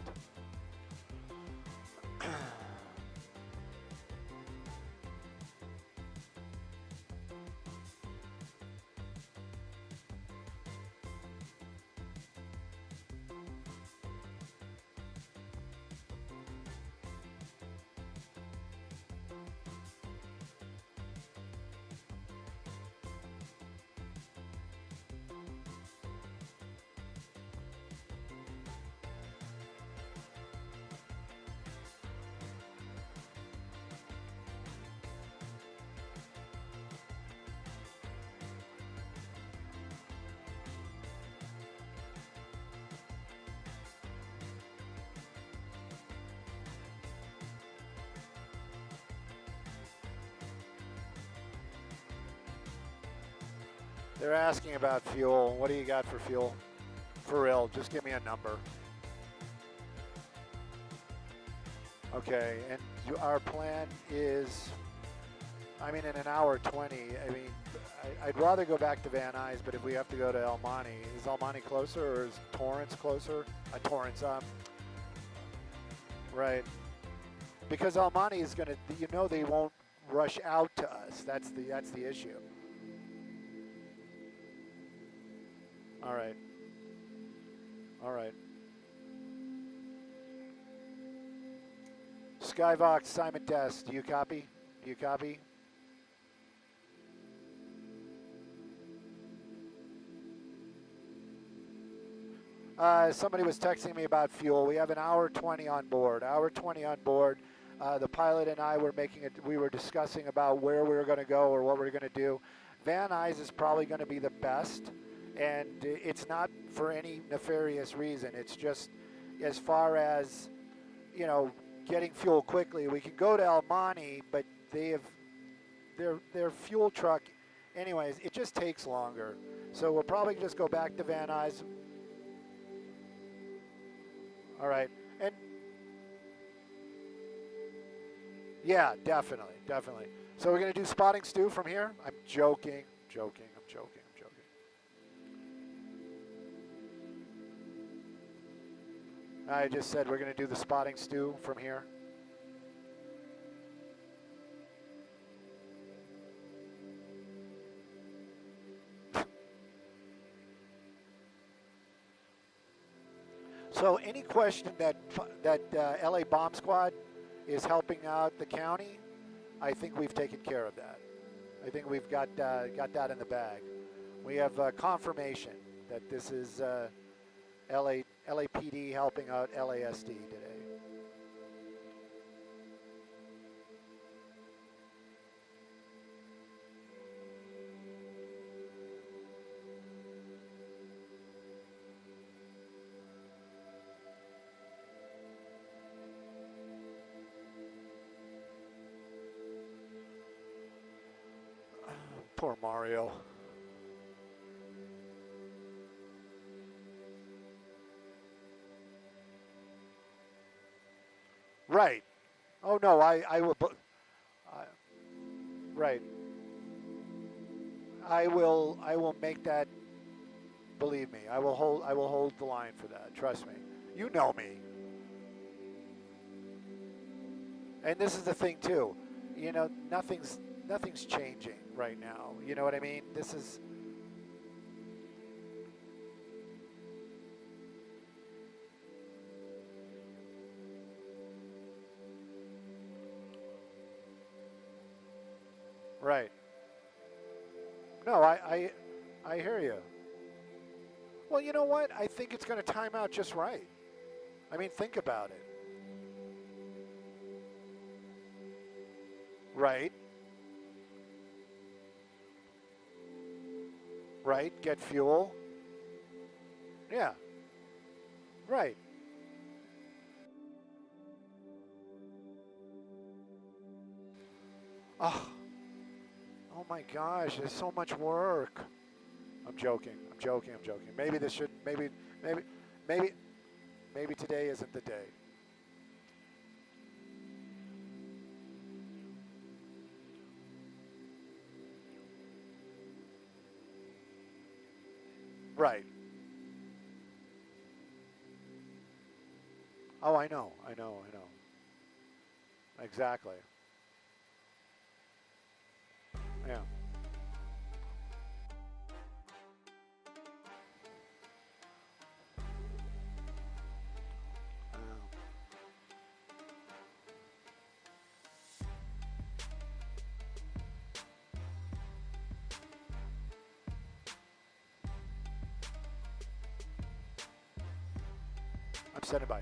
Speaker 1: They're asking about fuel. What do you got for fuel? For real, just give me a number. Okay, and our plan is, I mean, in an hour 20, I mean, I'd rather go back to Van Nuys, but if we have to go to El Monte, is El Monte closer or is Torrance closer? Torrance, right. Because El Monte is going to, you know, they won't rush out to us. That's the issue. All right. All right. Skyvox, Simon Test, do you copy? Do you copy? Somebody was texting me about fuel. We have an hour 20 on board. Hour 20 on board. The pilot and I were we were discussing about where we were going to go or what we were going to do. Van Nuys is probably going to be the best. And it's not for any nefarious reason. It's just as far as, you know, getting fuel quickly. We can go to El Monte, but they have their fuel truck. Anyways, it just takes longer. So we'll probably just go back to Van Nuys. All right. And yeah, definitely. So we're going to do spotting stew from here? I'm joking. I just said we're going to do the spotting stew from here. So any question that LA Bomb Squad is helping out the county, I think we've taken care of that. I think we've got that in the bag. We have confirmation that this is LAPD helping out LASD today. Poor Mario. Right. Oh no, I will. Right. I will make that. Believe me, I will hold the line for that. Trust me. You know me. And this is the thing too. You know, nothing's changing right now. You know what I mean? This is. Right. No, I hear you. Well, you know what? I think it's going to time out just right. I mean, think about it. Right. Right. Get fuel. Yeah. Right. Oh my gosh, there's so much work. I'm joking. Maybe this should, maybe today isn't the day. Right. Oh, I know, I know, I know. Exactly. Yeah. I'm standing by.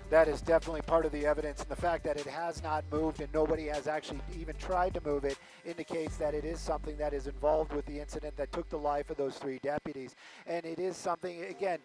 Speaker 1: That is definitely part of the evidence, and the fact that it has not moved and nobody has actually even tried to move it indicates that it is something that is involved with the incident that took the life of those 3 deputies. And it is something, again,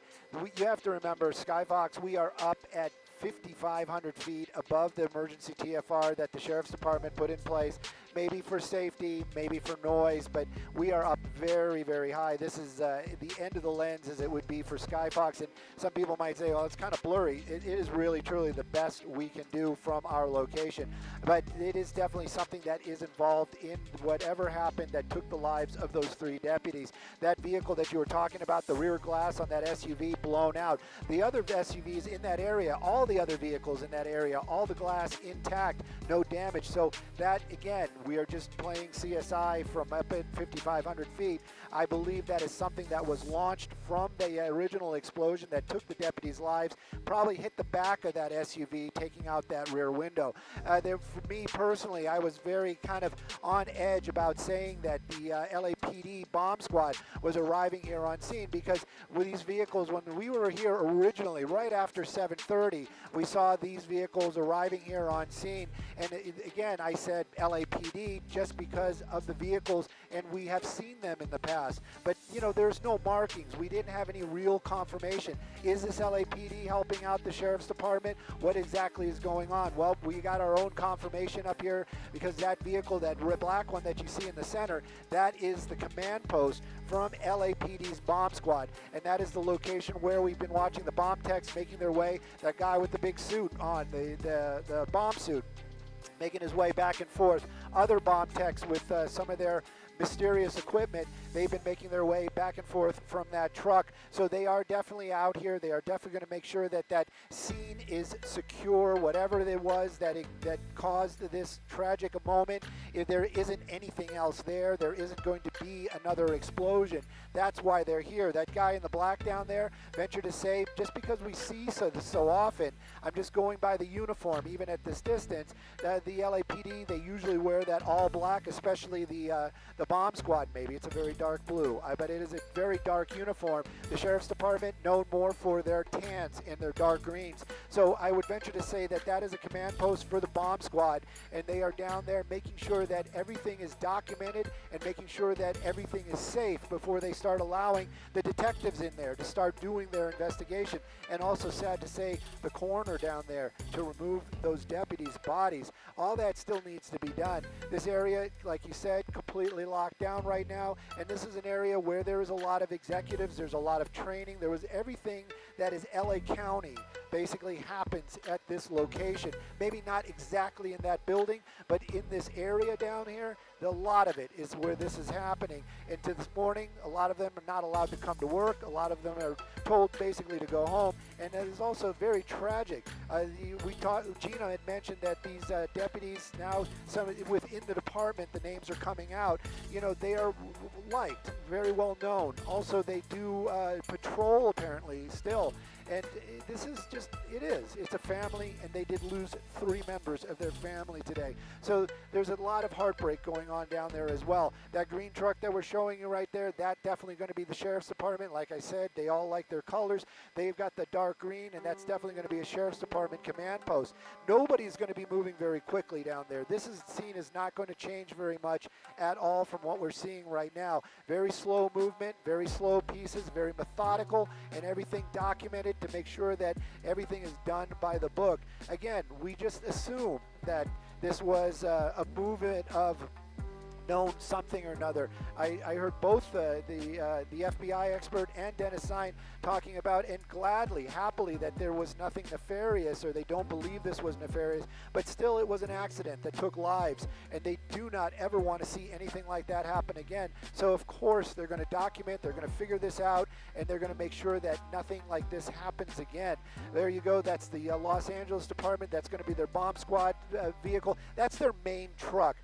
Speaker 1: you have to remember, Skyfox, we are up at 5,500 feet above the emergency TFR that the Sheriff's Department put in place, maybe for safety, maybe for noise, but we are up very, very high. This is the end of the lens as it would be for Skyfox, and some people might say, oh, it's kind of blurry. It is really, truly the best we can do from our location, but it is definitely something that is involved in whatever happened that took the lives of those 3 deputies. That vehicle that you were talking about, the rear glass on that SUV blown out, the other SUVs in that area, all the other vehicles in that area, all the glass intact, no damage. So that, again, we are just playing CSI from up at 5,500 feet. I believe that is something that was launched from the original explosion that took the deputies' lives, probably hit the back of that SUV, taking out that rear window. For me personally, I was very kind of on edge about saying that the LAPD bomb squad was arriving here on scene, because with these vehicles, when we were here originally, right after 7:30, we saw these vehicles arriving here on scene. And again, I said LAPD just because of the vehicles, and we have seen them in the past. But, you know, there's no markings. We didn't have any real confirmation. Is this LAPD helping out the Sheriff's Department? What exactly is going on? Well, we got our own confirmation up here, because that vehicle, that black one that you see in the center, that is the command post from LAPD's bomb squad. And that is the location where we've been watching the bomb techs making their way, that guy with the big suit on, the bomb suit, making his way back and forth. Other bomb techs with some of their mysterious equipment, they've been making their way back and forth from that truck. So they are definitely out here. They are definitely going to make sure that that scene is secure, whatever it was that caused this tragic moment. If there isn't anything else there, there isn't going to be another explosion. That's why they're here. That guy in the black down there, venture to say, just because we see so often, I'm just going by the uniform, even at this distance, the LAPD, they usually wear that all black, especially the bomb squad. Maybe it's a very dark blue, but it is a very dark uniform. The Sheriff's Department known more for their tans and their dark greens. So I would venture to say that that is a command post for the bomb squad, and they are down there making sure that everything is documented and making sure that everything is safe before they start allowing the detectives in there to start doing their investigation. And also, sad to say, the coroner down there to remove those deputies' bodies. All that still needs to be done. This area, like you said, completely locked down right now, and this is an area where there is a lot of executives, there's a lot of training, there was everything that is LA County basically happens at this location. Maybe not exactly in that building, but in this area down here, A lot of it is where this is happening. And to this morning, a lot of them are not allowed to come to work. A lot of them are told basically to go home. And it is also very tragic. Gina had mentioned that these deputies now, some within the department, the names are coming out. You know, they are liked, very well known. Also, they do patrol apparently still. And this is just, it's a family, and they did lose 3 members of their family today. So there's a lot of heartbreak going on down there as well. That green truck that we're showing you right there, that definitely going to be the sheriff's department. Like I said, they all like their colors. They've got the dark green, and that's definitely going to be a sheriff's department command post. Nobody's going to be moving very quickly down there. This is seen as not going to change very much at all from what we're seeing right now. Very slow movement, very slow pieces, very methodical, and everything documented to make sure that everything is done by the book. Again, we just assume that this was a movement of known something or another. I heard both the FBI expert and Dennis Sine talking about, and gladly, happily, that there was nothing nefarious, or they don't believe this was nefarious, but still it was an accident that took lives, and they do not ever want to see anything like that happen again. So of course they're going to document, they're going to figure this out, and they're going to make sure that nothing like this happens again. There you go. That's the Los Angeles department. That's going to be their bomb squad vehicle. That's their main truck.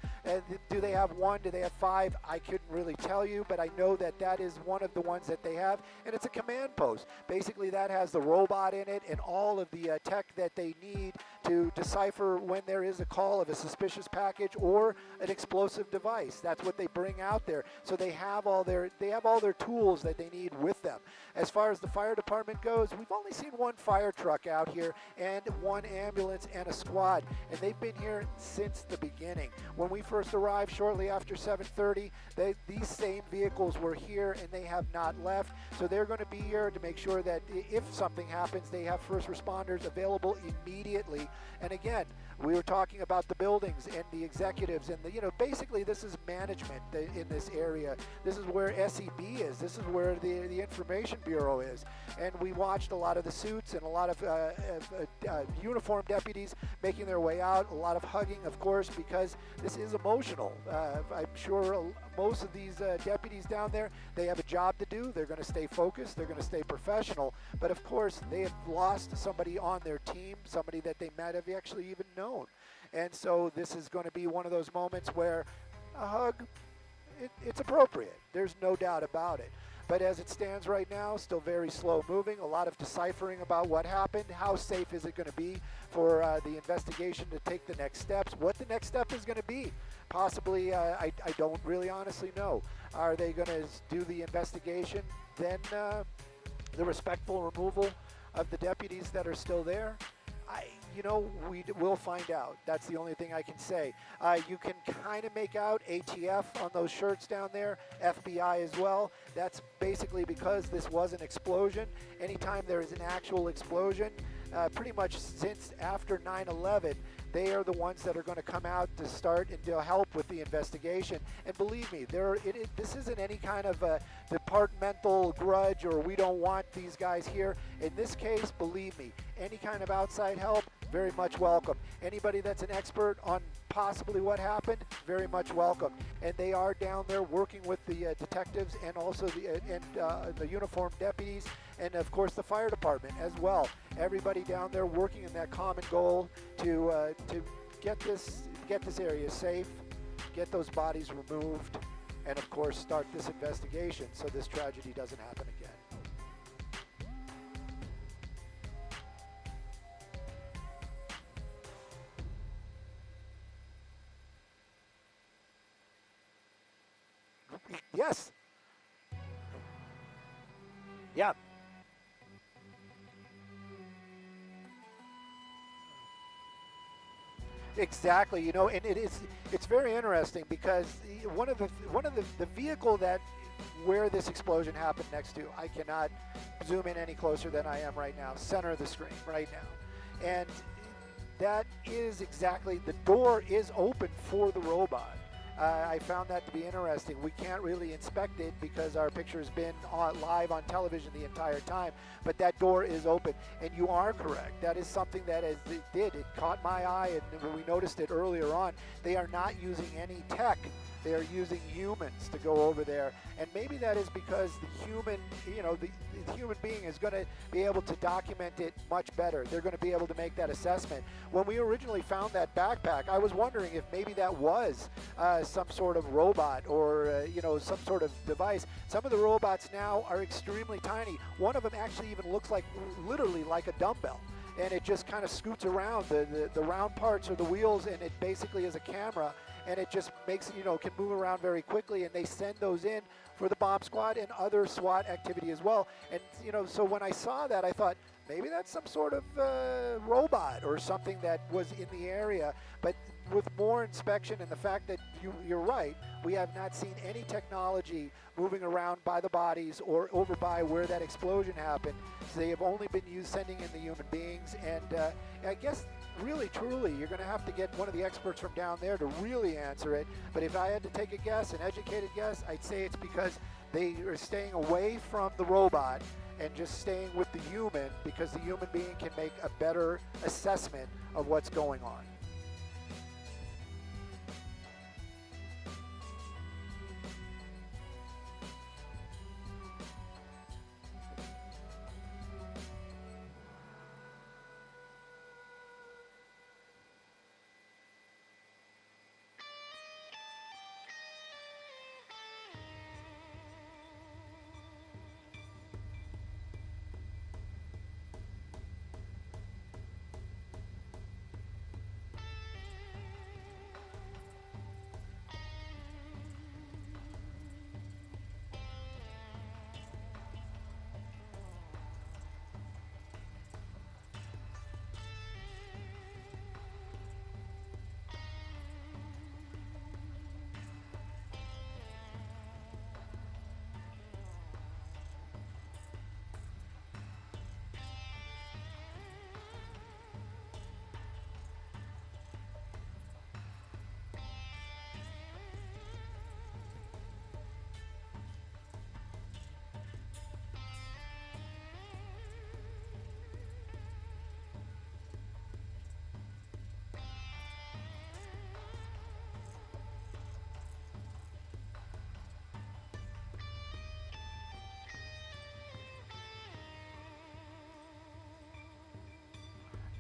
Speaker 1: Do they have one? Do they have 5? I couldn't really tell you, but I know that that is one of the ones that they have, and it's a command post. Basically, that has the robot in it and all of the tech that they need to decipher when there is a call of a suspicious package or an explosive device. That's what they bring out there. So they have all their tools that they need with them. As far as the fire department goes, we've only seen 1 fire truck out here and 1 ambulance and a squad, and they've been here since the beginning. When we first arrived shortly after 7:30, these same vehicles were here, and they have not left. So they're going to be here to make sure that if something happens, they have first responders available immediately. And again, we were talking about the buildings and the executives and basically this is management in this area. This is where SEB is. This is where the Information Bureau is. And we watched a lot of the suits and a lot of uniformed deputies making their way out, a lot of hugging, of course, because this is emotional. I'm sure most of these deputies down there, they have a job to do. They're going to stay focused. They're going to stay professional. But of course, they have lost somebody on their team, somebody that they might have actually even known. And so this is going to be one of those moments where a hug, it's appropriate. There's no doubt about it. But as it stands right now, still very slow moving, a lot of deciphering about what happened, how safe is it going to be for the investigation to take the next steps, what the next step is going to be. Possibly, I don't really honestly know. Are they going to do the investigation, then the respectful removal of the deputies that are still there? We'll find out. That's the only thing I can say. You can kind of make out ATF on those shirts down there, FBI as well. That's basically because this was an explosion. Anytime there is an actual explosion, pretty much since after 9/11, they are the ones that are going to come out to start and to help with the investigation. And believe me, this isn't any kind of a departmental grudge or we don't want these guys here. In this case, believe me, any kind of outside help, very much welcome. Anybody that's an expert on possibly what happened, very much welcome. And they are down there working with the detectives and also the uniformed deputies, and of course the fire department as well. Everybody down there working in that common goal to get this area safe, get those bodies removed, and of course start this investigation so this tragedy doesn't happen again. Yes. Yeah. Exactly. And it's very interesting because one of the vehicle that where this explosion happened next to, I cannot zoom in any closer than I am right now, center of the screen right now. And that is exactly, the door is open for the robot. I found that to be interesting. We can't really inspect it because our picture has been live on television the entire time, but that door is open. And you are correct. That is something that it caught my eye, and we noticed it earlier on. They are not using any tech they are using humans to go over there. And maybe that is because the human, the human being is going to be able to document it much better. They're going to be able to make that assessment. When we originally found that backpack, I was wondering if maybe that was some sort of robot or, some sort of device. Some of the robots now are extremely tiny. One of them actually even looks like, literally like a dumbbell. And it just kind of scoots around. The round parts are the wheels, and it basically is a camera, and it just makes, can move around very quickly, and they send those in for the bomb squad and other SWAT activity as well. And, so when I saw that, I thought, maybe that's some sort of robot or something that was in the area. But with more inspection and the fact that you're right, we have not seen any technology moving around by the bodies or over by where that explosion happened. So they have only been sending in the human beings. And I guess really, truly, you're going to have to get one of the experts from down there to really answer it. But if I had to take a guess, an educated guess, I'd say it's because they are staying away from the robot and just staying with the human, because the human being can make a better assessment of what's going on.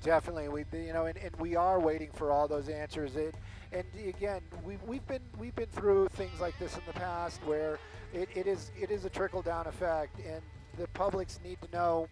Speaker 1: Definitely, and we are waiting for all those answers. And again, we've been through things like this in the past where it is a trickle down effect, and the publics need to know.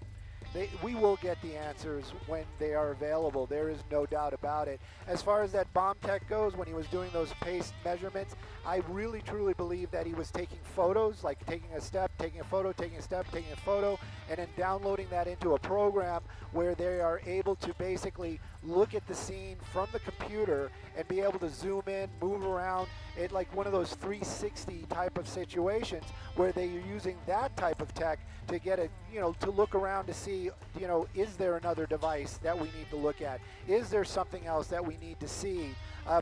Speaker 1: We will get the answers when they are available. There is no doubt about it. As far as that bomb tech goes, when he was doing those pace measurements, I really truly believe that he was taking photos, like taking a step, taking a photo, taking a step, taking a photo, and then downloading that into a program where they are able to basically look at the scene from the computer and be able to zoom in, move around. It like one of those 360 type of situations where they are using that type of tech to get it, to look around to see, is there another device that we need to look at? Is there something else that we need to see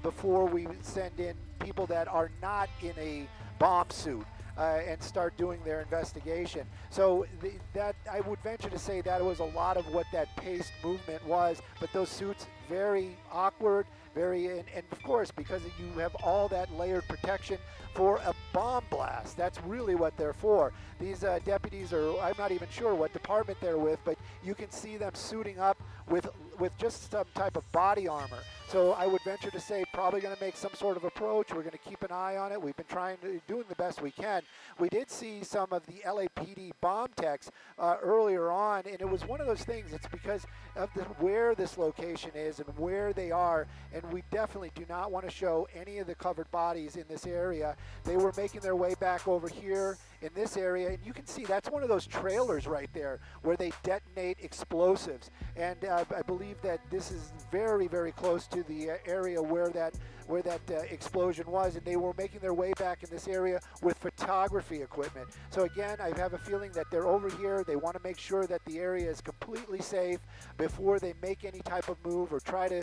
Speaker 1: before we send in people that are not in a bomb suit and start doing their investigation? So that I would venture to say that was a lot of what that paced movement was, but those suits, very awkward, and of course, because you have all that layered protection for a bomb blast. That's really what they're for. These deputies are, I'm not even sure what department they're with, but you can see them suiting up with just some type of body armor. So I would venture to say probably going to make some sort of approach. We're going to keep an eye on it. We've been doing the best we can. We did see some of the LAPD bomb techs earlier on, and it was one of those things. It's because of where this location is and where they are, and we definitely do not want to show any of the covered bodies in this area. They were making their way back over here in this area, and you can see that's one of those trailers right there where they detonate explosives. And I believe that this is very, very close to the area where that explosion was, and they were making their way back in this area with photography equipment. So again, I have a feeling that they're over here. They want to make sure that the area is completely safe before they make any type of move or try to,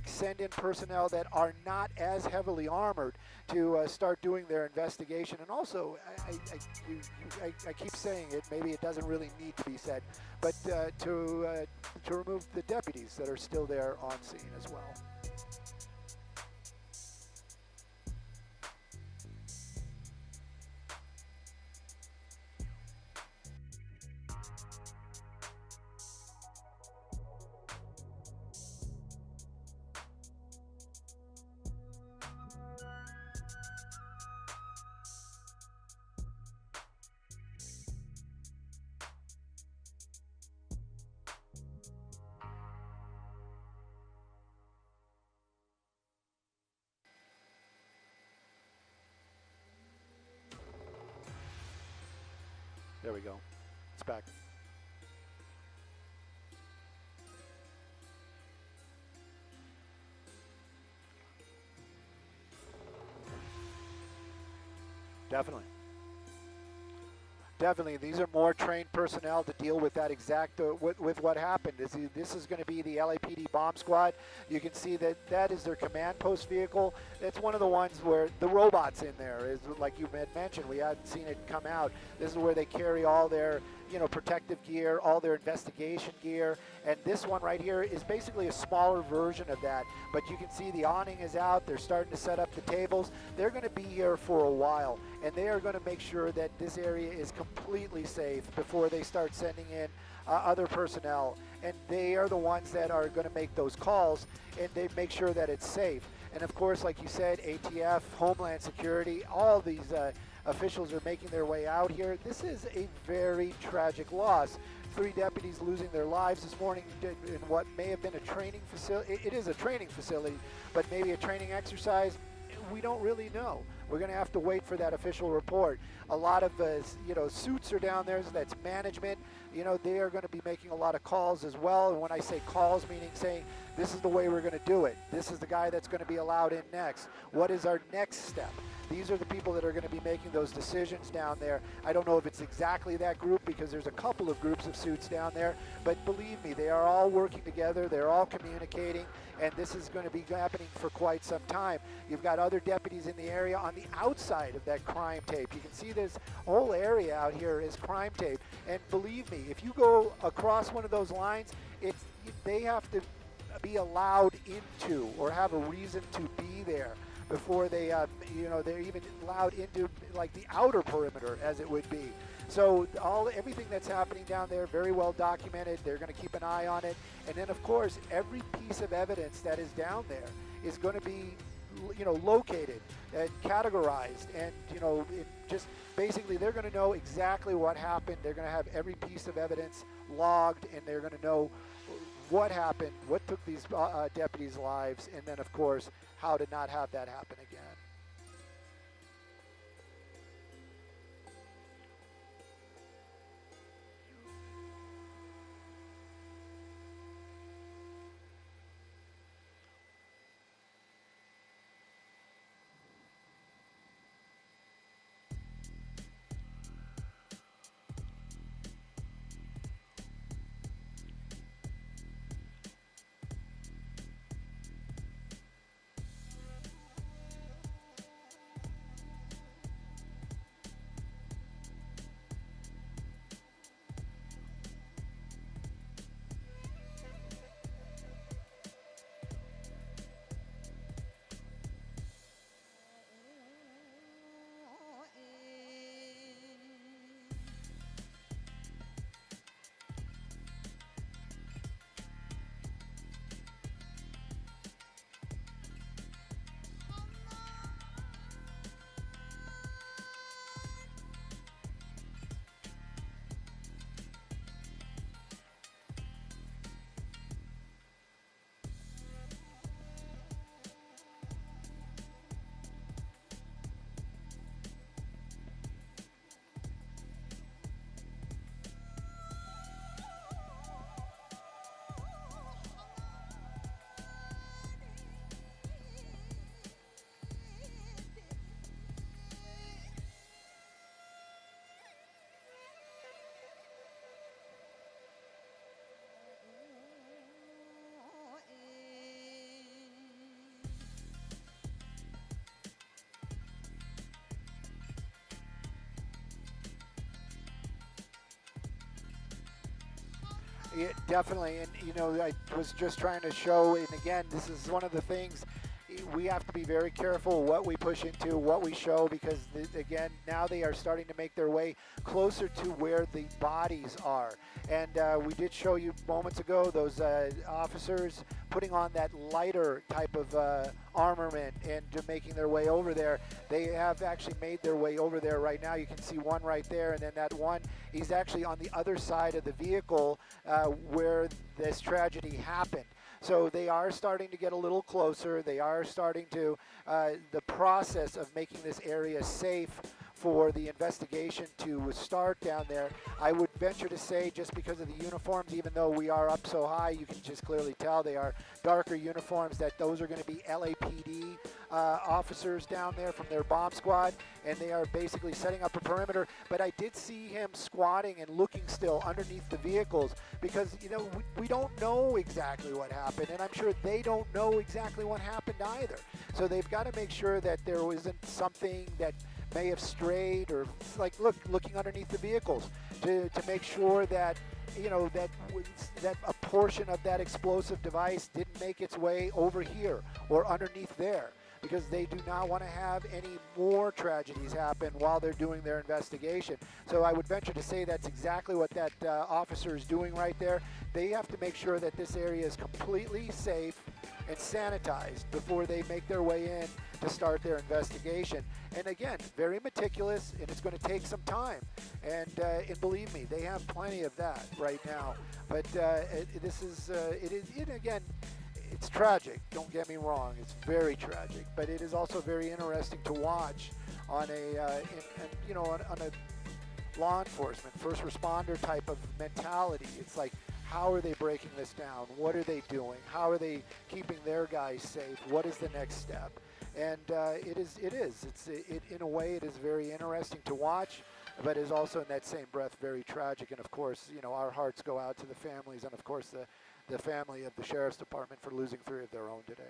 Speaker 1: send in personnel that are not as heavily armored to start doing their investigation. And also, I keep saying it, maybe it doesn't really need to be said, but to remove the deputies that are still there on scene as well. There we go. It's back. Definitely. Definitely, these are more trained personnel to deal with that exact, with what happened. This is going to be the LAPD bomb squad. You can see that that is their command post vehicle. That's one of the ones where the robot's in there, is like you had mentioned. We hadn't seen it come out. This is where they carry all their, protective gear, all their investigation gear. And this one right here is basically a smaller version of that. But you can see the awning is out. They're starting to set up the tables. They're going to be here for a while, and they are going to make sure that this area is completely safe before they start sending in other personnel. And they are the ones that are going to make those calls, and they make sure that it's safe. And of course, like you said, ATF, Homeland Security, all these officials are making their way out here. This is a very tragic loss. 3 deputies losing their lives this morning in what may have been a training facility. It is a training facility, but maybe a training exercise. We don't really know. We're going to have to wait for that official report. A lot of suits are down there. So that's management. They are going to be making a lot of calls as well. And when I say calls, meaning saying this is the way we're going to do it. This is the guy that's going to be allowed in next. What is our next step? These are the people that are going to be making those decisions down there. I don't know if it's exactly that group, because there's a couple of groups of suits down there, but believe me, they are all working together. They're all communicating, and this is going to be happening for quite some time. You've got other deputies in the area on the outside of that crime tape. You can see this whole area out here is crime tape, and believe me, if you go across one of those lines, they have to be allowed into or have a reason to be there before they, they're even allowed into like the outer perimeter, as it would be. So everything that's happening down there, very well documented. They're going to keep an eye on it. And then, of course, every piece of evidence that is down there is going to be, located and categorized. And, just basically they're going to know exactly what happened. They're going to have every piece of evidence logged, and they're going to know what happened, what took these deputies' lives, and then, of course, how to not have that happen again. Yeah, definitely, and I was just trying to show, and again, this is one of the things we have to be very careful what we push into, what we show, because again, now they are starting to make their way closer to where the bodies are. And we did show you moments ago those officers putting on that lighter type of armament and making their way over there. They have actually made their way over there right now. You can see one right there, and then that one, he's actually on the other side of the vehicle where this tragedy happened. So they are starting to get a little closer. They are starting to, the process of making this area safe for the investigation to start down there. I would venture to say, just because of the uniforms, even though we are up so high, you can just clearly tell they are darker uniforms, that those are going to be LAPD officers down there from their bomb squad, and they are basically setting up a perimeter. But I did see him squatting and looking still underneath the vehicles, because, you know, we don't know exactly what happened, and I'm sure they don't know exactly what happened either. So they've got to make sure that there isn't something that may have strayed, or like looking underneath the vehicles to make sure that, you know, that a portion of that explosive device didn't make its way over here or underneath there, because they do not want to have any more tragedies happen while they're doing their investigation. So I would venture to say that's exactly what that officer is doing right there. They have to make sure that this area is completely safe and sanitized before they make their way in to start their investigation. And again, very meticulous, and it's going to take some time. And believe me, they have plenty of that right now. But again, it's tragic. Don't get me wrong; it's very tragic. But it is also very interesting to watch on on a law enforcement, first responder type of mentality. It's like, how are they breaking this down? What are they doing? How are they keeping their guys safe? What is the next step? And in a way, it is very interesting to watch, but is also in that same breath very tragic. And of course, you know, our hearts go out to the families, and of course the family of the Sheriff's Department for losing 3 of their own today.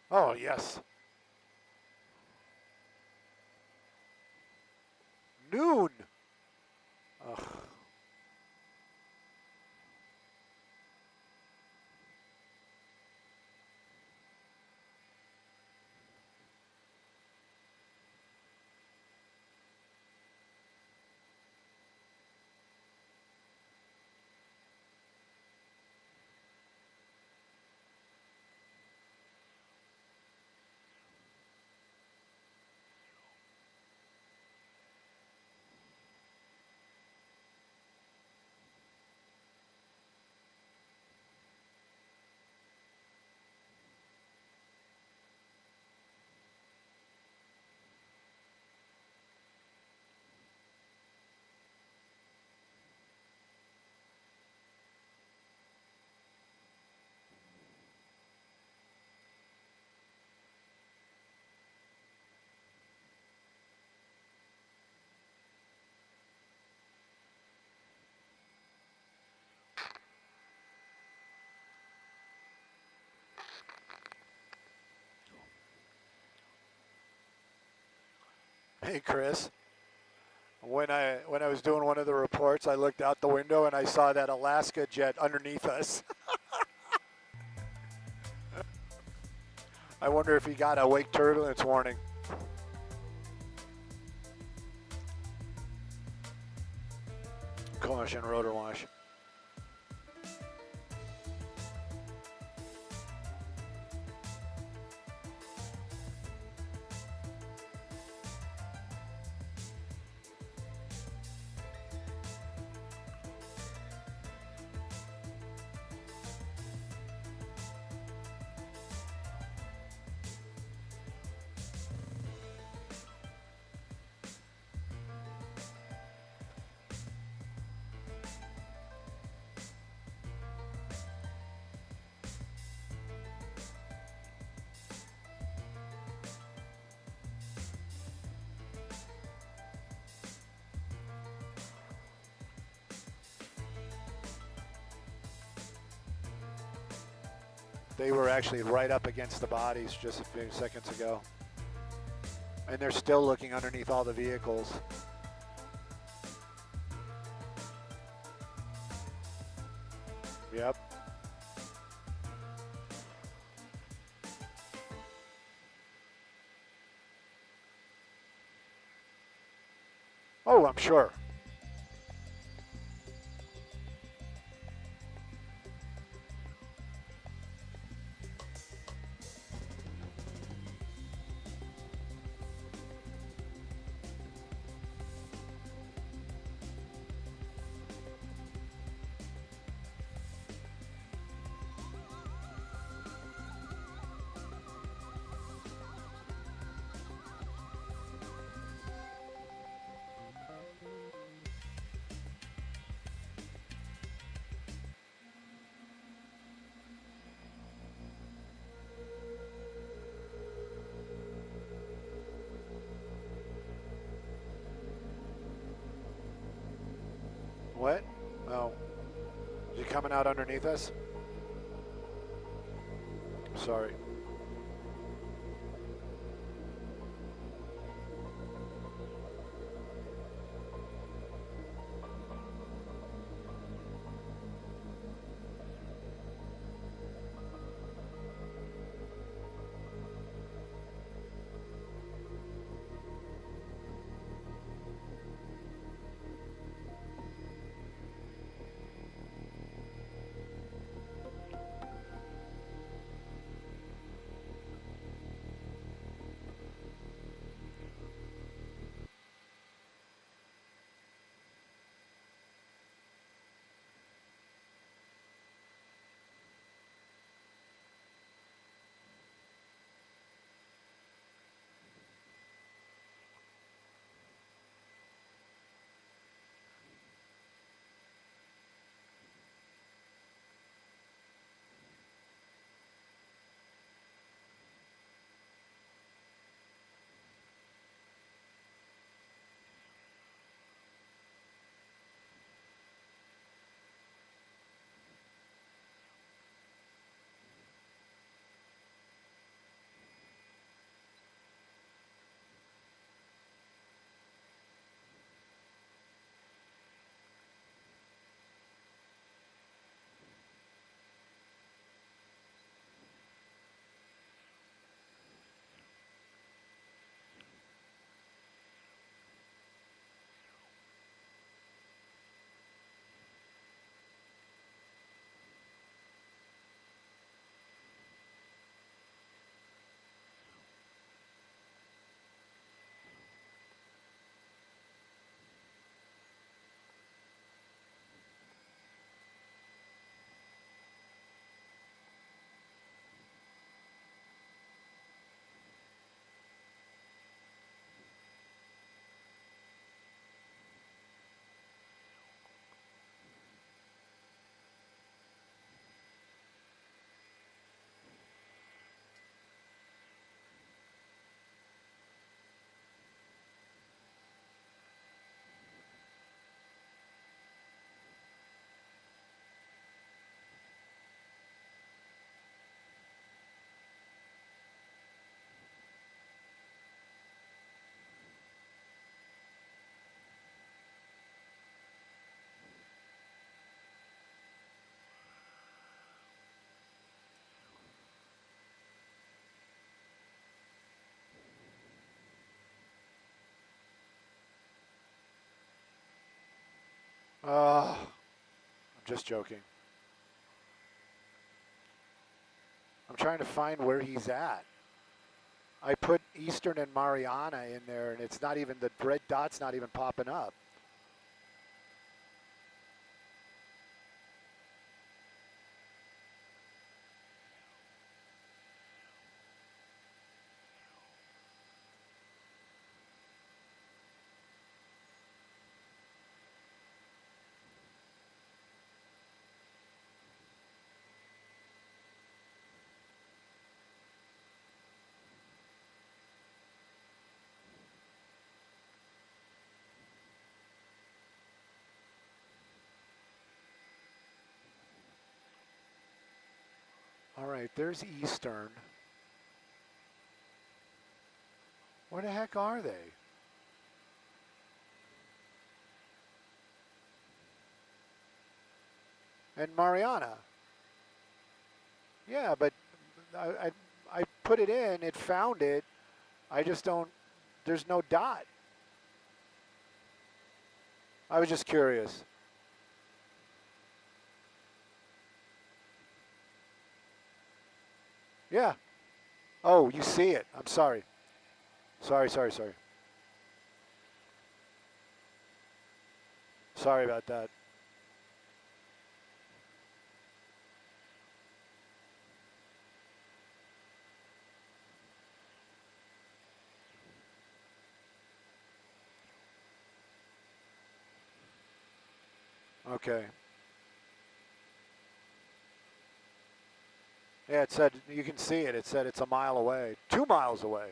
Speaker 1: Oh, yes. Noon. Ugh. Hey, Chris. When I was doing one of the reports, I looked out the window and I saw that Alaska jet underneath us. I wonder if he got a wake turbulence warning. Caution, rotor wash. They were actually right up against the bodies just a few seconds ago. And they're still looking underneath all the vehicles. Yep. Oh, I'm sure. What? Oh. Is he coming out underneath us? Sorry. Oh, I'm just joking. I'm trying to find where he's at. I put Eastern and Mariana in there, and it's not even, the red dot's not even popping up. All right, there's Eastern. Where the heck are they? And Mariana. Yeah, but I put it in, it found it. I just don't, there's no dot. I was just curious. Yeah. Oh, you see it. I'm sorry. Sorry. Sorry about that. Okay. Yeah, it said, you can see it. It said it's a mile away, 2 miles away.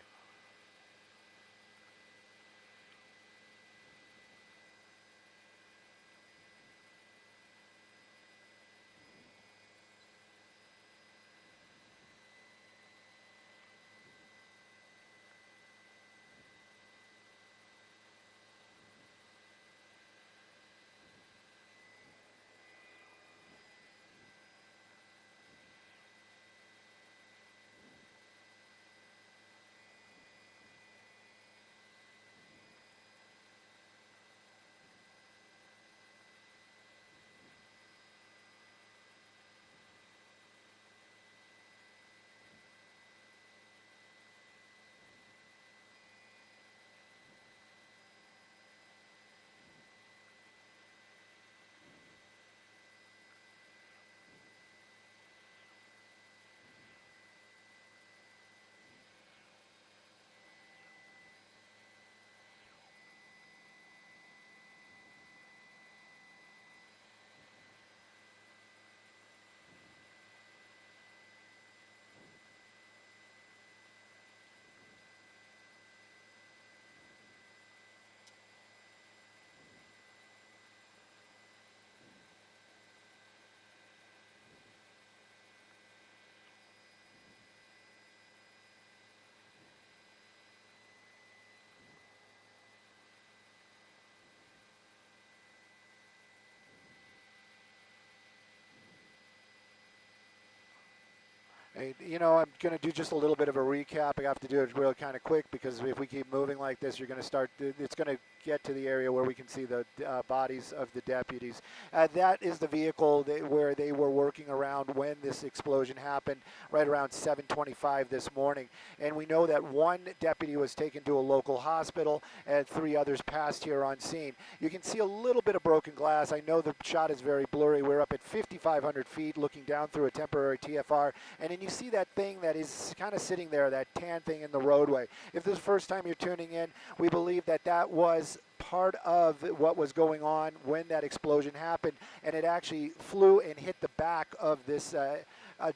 Speaker 1: Hey, you know, I'm going to do just a little bit of a recap. I have to do it really kind of quick because if we keep moving like this, you're going to start, it's going to get to the area where we can see the bodies of the deputies. That is the vehicle where they were working around when this explosion happened, right around 7:25 this morning. And we know that one deputy was taken to a local hospital and 3 others passed here on scene. You can see a little bit of broken glass. I know the shot is very blurry. We're up at 5,500 feet looking down through a temporary TFR. And then you see that thing that is kind of sitting there, that tan thing in the roadway. If this is the first time you're tuning in, we believe that that was part of what was going on when that explosion happened, and it actually flew and hit the back of this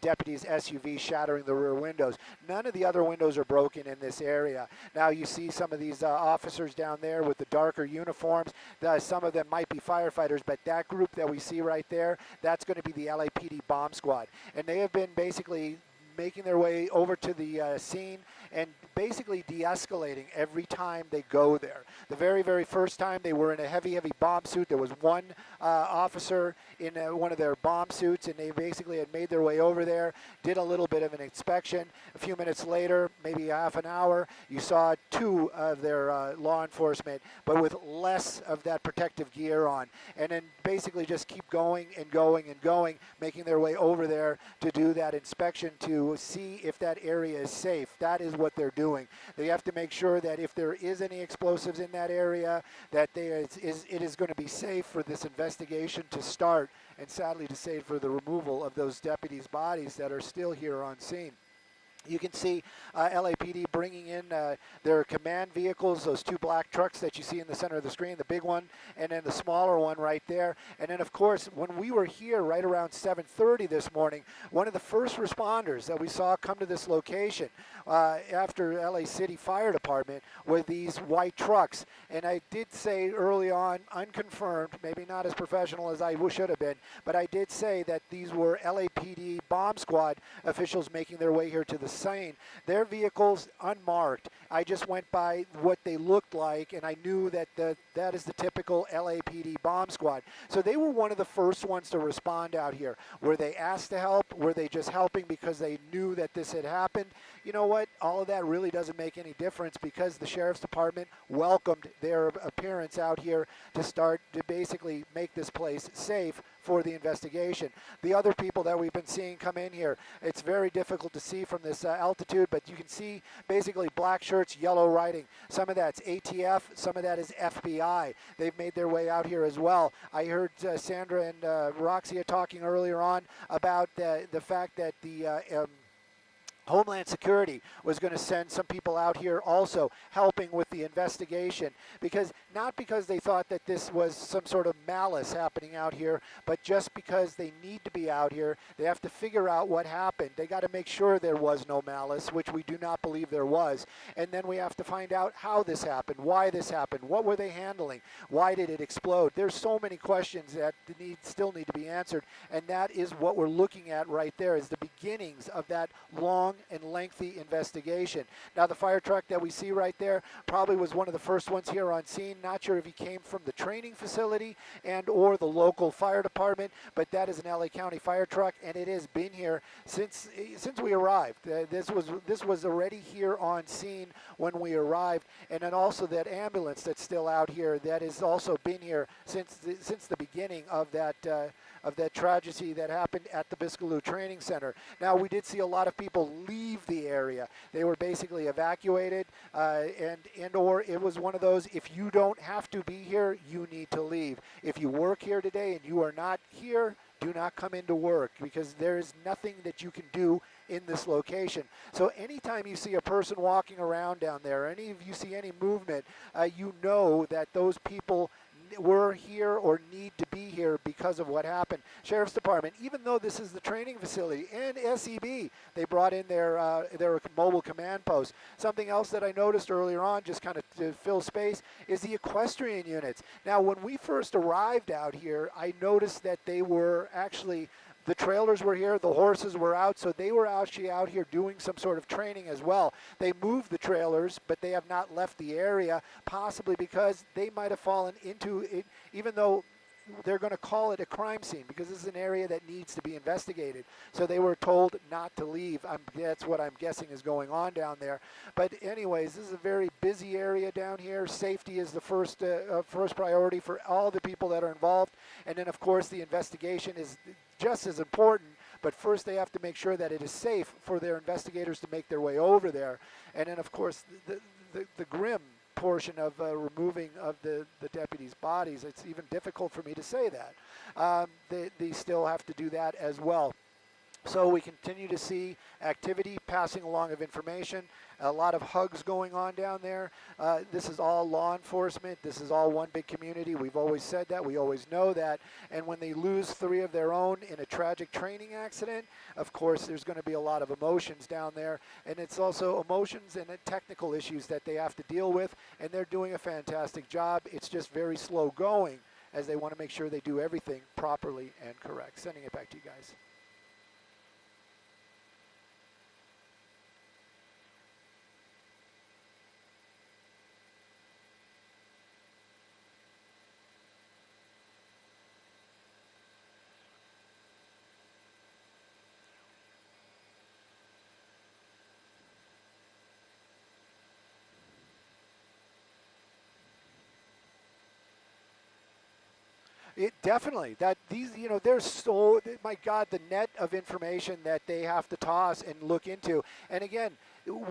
Speaker 1: deputy's SUV, shattering the rear windows. None of the other windows are broken in this area. Now you see some of these officers down there with the darker uniforms. Some of them might be firefighters, but that group that we see right there, that's going to be the LAPD bomb squad. And they have been basically making their way over to the scene and basically de-escalating every time they go there. The very, very first time they were in a heavy, heavy bomb suit. There was one officer in one of their bomb suits, and they basically had made their way over there, did a little bit of an inspection. A few minutes later, maybe half an hour, you saw two of their law enforcement, but with less of that protective gear on, and then basically just keep going and going and going, making their way over there to do that inspection to see if that area is safe. That is what they're doing. They have to make sure that if there is any explosives in that area, that it is going to be safe for this investigation to start, and sadly to say, for the removal of those deputies' bodies that are still here on scene. You can see LAPD bringing in their command vehicles, those two black trucks that you see in the center of the screen, the big one and then the smaller one right there. And then, of course, when we were here right around 7:30 this morning, one of the first responders that we saw come to this location after LA City Fire Department were these white trucks. And I did say early on, unconfirmed, maybe not as professional as I should have been, but I did say that these were LAPD bomb squad officials making their way here to the scene. Their vehicles unmarked. I just went by what they looked like, and I knew that that is the typical LAPD bomb squad. So they were one of the first ones to respond out here. Were they asked to help? Were they just helping because they knew that this had happened? You know what? All of that really doesn't make any difference, because the Sheriff's Department welcomed their appearance out here to start to basically make this place safe for the investigation. The other people that we've been seeing come in here, it's very difficult to see from this altitude, but you can see basically black shirts, yellow writing. Some of that's ATF, some of that is FBI. They've made their way out here as well. I heard Sandra and Roxia talking earlier on about the fact that the Homeland Security was going to send some people out here also helping with the investigation, not because they thought that this was some sort of malice happening out here, but just because they need to be out here. They have to figure out what happened. They got to make sure there was no malice, which we do not believe there was. And then we have to find out how this happened, why this happened, what were they handling, why did it explode. There's so many questions that still need to be answered, and that is what we're looking at right there, is the beginnings of that long and lengthy investigation. Now, the fire truck that we see right there probably was one of the first ones here on scene. Not sure if he came from the training facility and or the local fire department, but that is an LA County fire truck, and it has been here since we arrived. This was already here on scene when we arrived, and then also that ambulance that's still out here that has also been here since the beginning of that tragedy that happened at the Biscayne Training Center. Now, we did see a lot of people leave the area. They were basically evacuated, and or it was one of those, if you don't have to be here, you need to leave. If you work here today and you are not here, do not come into work, because there is nothing that you can do in this location. So anytime you see a person walking around down there, any of you see any movement, you know that those people were here or need to be here because of what happened. Sheriff's Department, even though this is the training facility, and SEB, they brought in their mobile command post. Something else that I noticed earlier on, just kind of to fill space, is the equestrian units. Now, when we first arrived out here, I noticed that they were actually, the trailers were here, the horses were out, so they were actually out here doing some sort of training as well. They moved the trailers, but they have not left the area, possibly because they might have fallen into it, even though they're going to call it a crime scene, because this is an area that needs to be investigated. So they were told not to leave. That's what I'm guessing is going on down there. But anyways, this is a very busy area down here. Safety is the first priority for all the people that are involved. And then, of course, the investigation is just as important. But first, they have to make sure that it is safe for their investigators to make their way over there. And then, of course, the grim portion of removing of the deputies' bodies, it's even difficult for me to say that. They still have to do that as well. So we continue to see activity, passing along of information, a lot of hugs going on down there. This is all law enforcement. This is all one big community. We've always said that. We always know that. And when they lose 3 of their own in a tragic training accident, of course, there's going to be a lot of emotions down there. And it's also emotions and technical issues that they have to deal with. And they're doing a fantastic job. It's just very slow going, as they want to make sure they do everything properly and correct. Sending it back to you guys. It definitely that these they're so, my God, the net of information that they have to toss and look into. And again,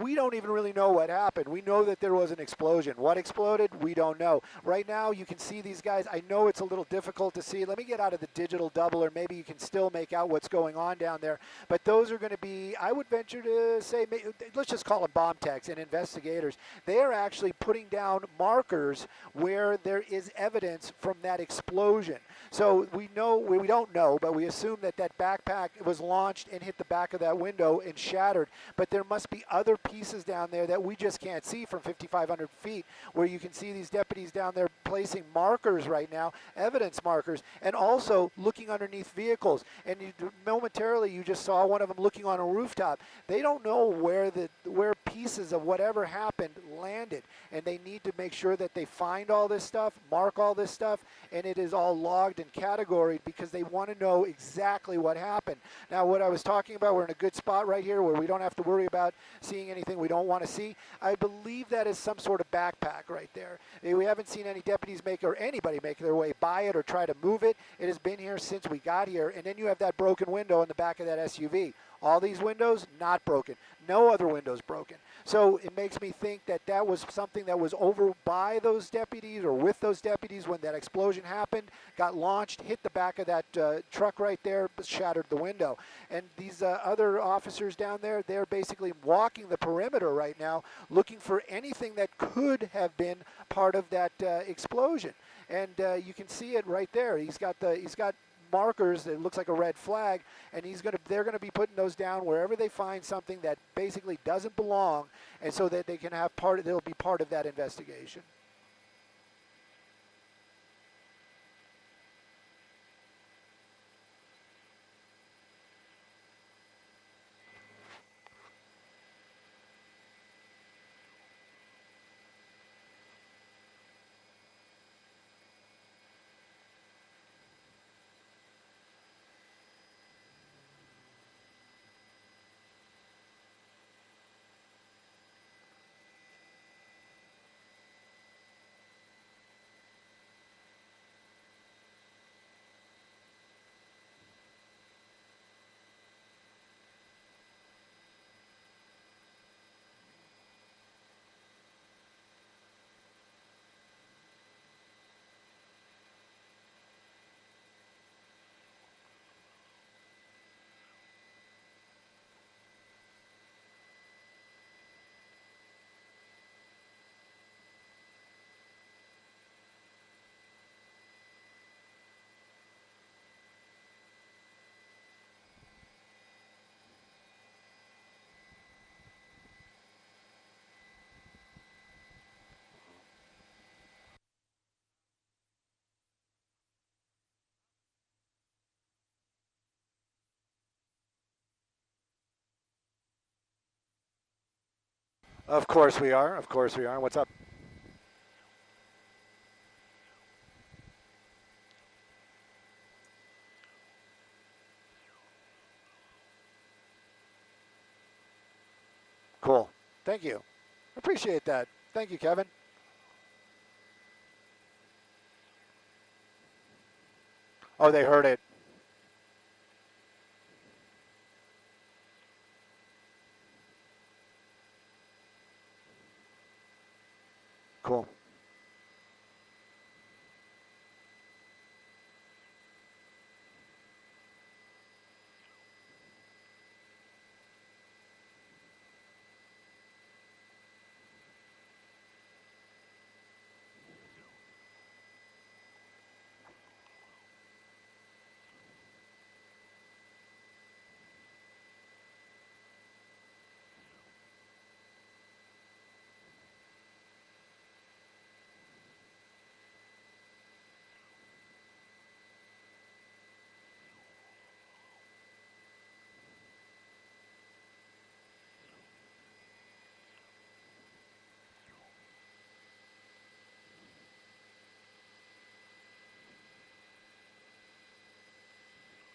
Speaker 1: we don't even really know what happened. We know that there was an explosion. What exploded, we don't know. Right now, you can see these guys. I know it's a little difficult to see. Let me get out of the digital double, or maybe you can still make out what's going on down there. But those are going to be, I would venture to say, let's just call them bomb techs and investigators. They are actually putting down markers where there is evidence from that explosion. So we don't know, but we assume that that backpack was launched and hit the back of that window and shattered. But there must be other pieces down there that we just can't see from 5,500 feet, where you can see these deputies down there placing markers right now, evidence markers, and also looking underneath vehicles. And momentarily, you just saw one of them looking on a rooftop. They don't know where pieces of whatever happened landed, and they need to make sure that they find all this stuff, mark all this stuff, and it is all logged and categorized, because they want to know exactly what happened. Now, what I was talking about, we're in a good spot right here where we don't have to worry about seeing anything we don't want to see. I believe that is some sort of backpack right there. We haven't seen any deputies or anybody make their way by it or try to move it. It has been here since we got here. And then you have that broken window in the back of that SUV. All these windows, not broken. No other windows broken. So it makes me think that that was something that was over by those deputies or with those deputies when that explosion happened, got launched, hit the back of that truck right there, shattered the window. And these other officers down there, they're basically walking the perimeter right now, looking for anything that could have been part of that explosion. And you can see it right there. He's got markers that looks like a red flag, and they're gonna be putting those down wherever they find something that basically doesn't belong, and so that they can have they'll be part of that investigation. Of course we are. Of course we are. What's up? Cool. Thank you. Appreciate that. Thank you, Kevin. Oh, they heard it. Cool.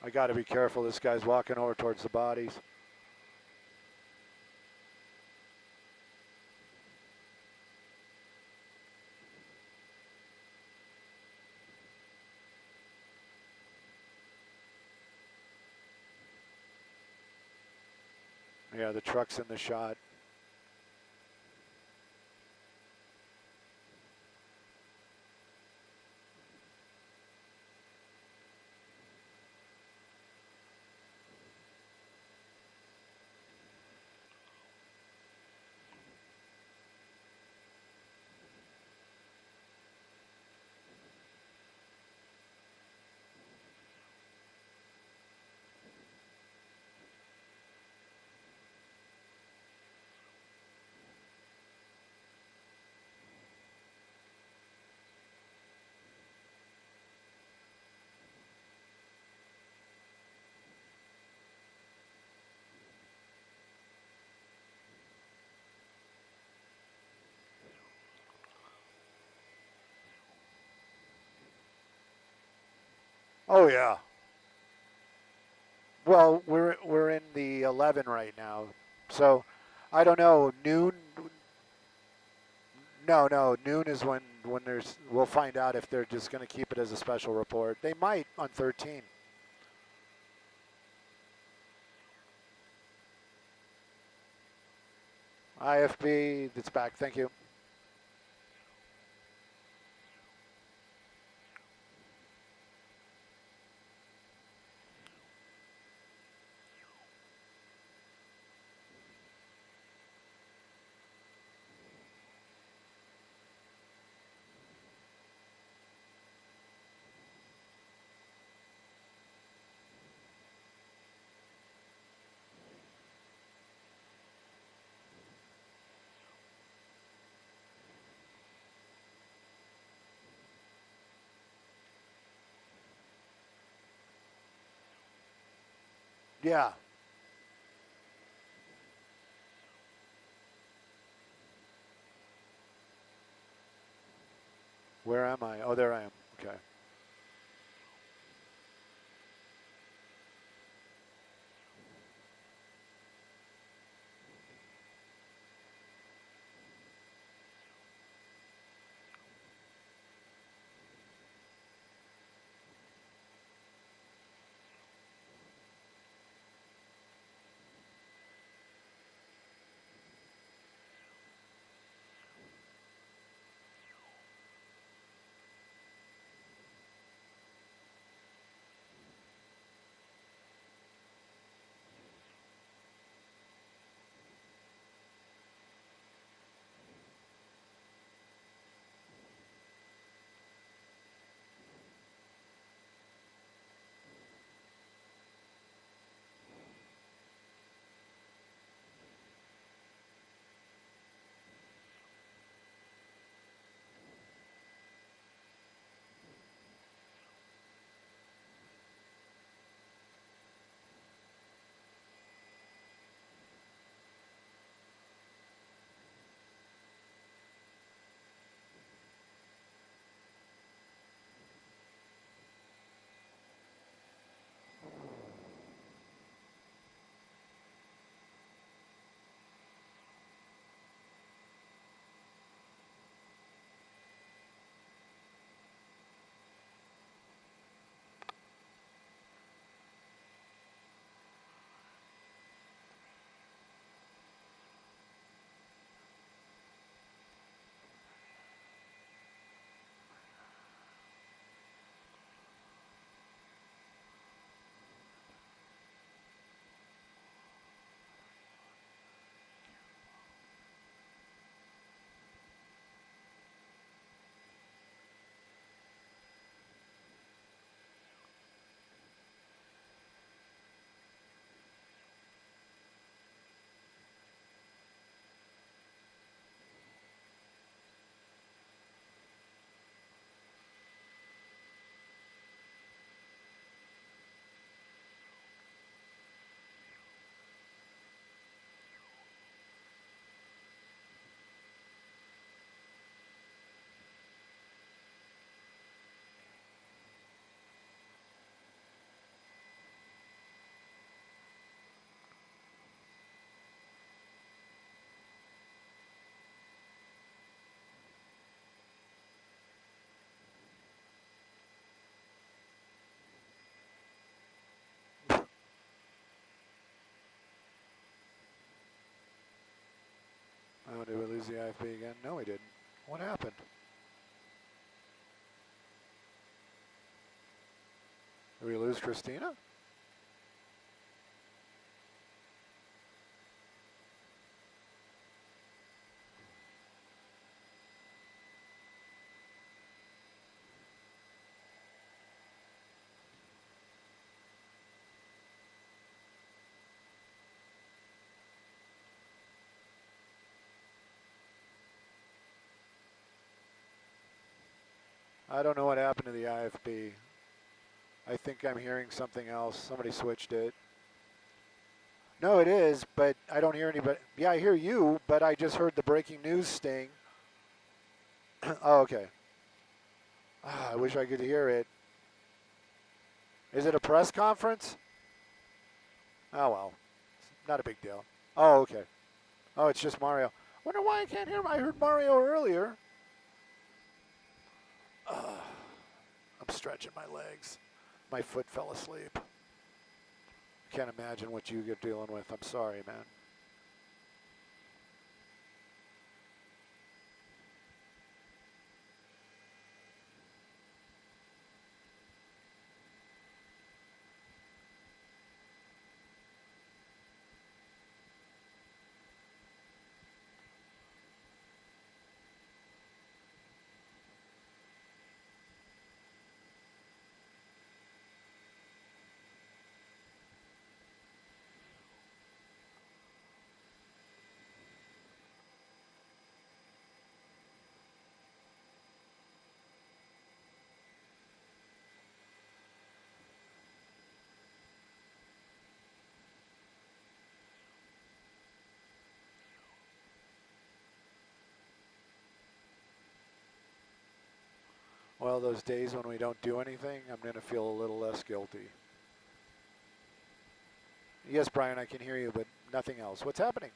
Speaker 1: I got to be careful. This guy's walking over towards the bodies. Yeah, the truck's in the shot. Oh yeah. Well, we're in the 11 right now, so I don't know. Noon? No, no. Noon is when there's. We'll find out if they're just going to keep it as a special report. They might on 13. IFB, it's back. Thank you. Yeah. Where am I? Oh, there I am. Okay. lose the IFB again? No, we didn't. What happened? Did we lose Christina? I don't know what happened to the IFB. I think I'm hearing something else. Somebody switched it. No, it is, but I don't hear anybody. Yeah, I hear you, but I just heard the breaking news sting. Oh, okay. I wish I could hear it. Is it a press conference? Oh, well. Not a big deal. Oh, okay. Oh, it's just Mario. Wonder why I can't hear him. I heard Mario earlier. I'm stretching my legs. My foot fell asleep. Can't imagine what you're dealing with. I'm sorry, man. Well, those days when we don't do anything, I'm going to feel a little less guilty. Yes, Brian, I can hear you, but nothing else. What's happening?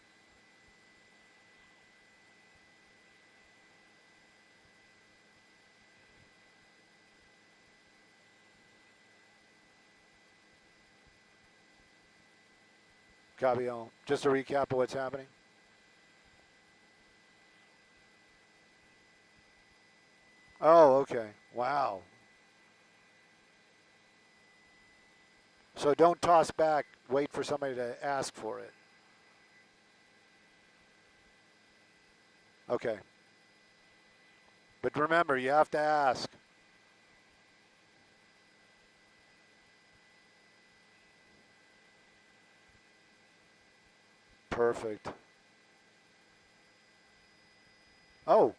Speaker 1: Cabio, just a recap of what's happening. Oh, okay. Wow. So don't toss back. Wait for somebody to ask for it. Okay. But remember, you have to ask. Perfect. Oh.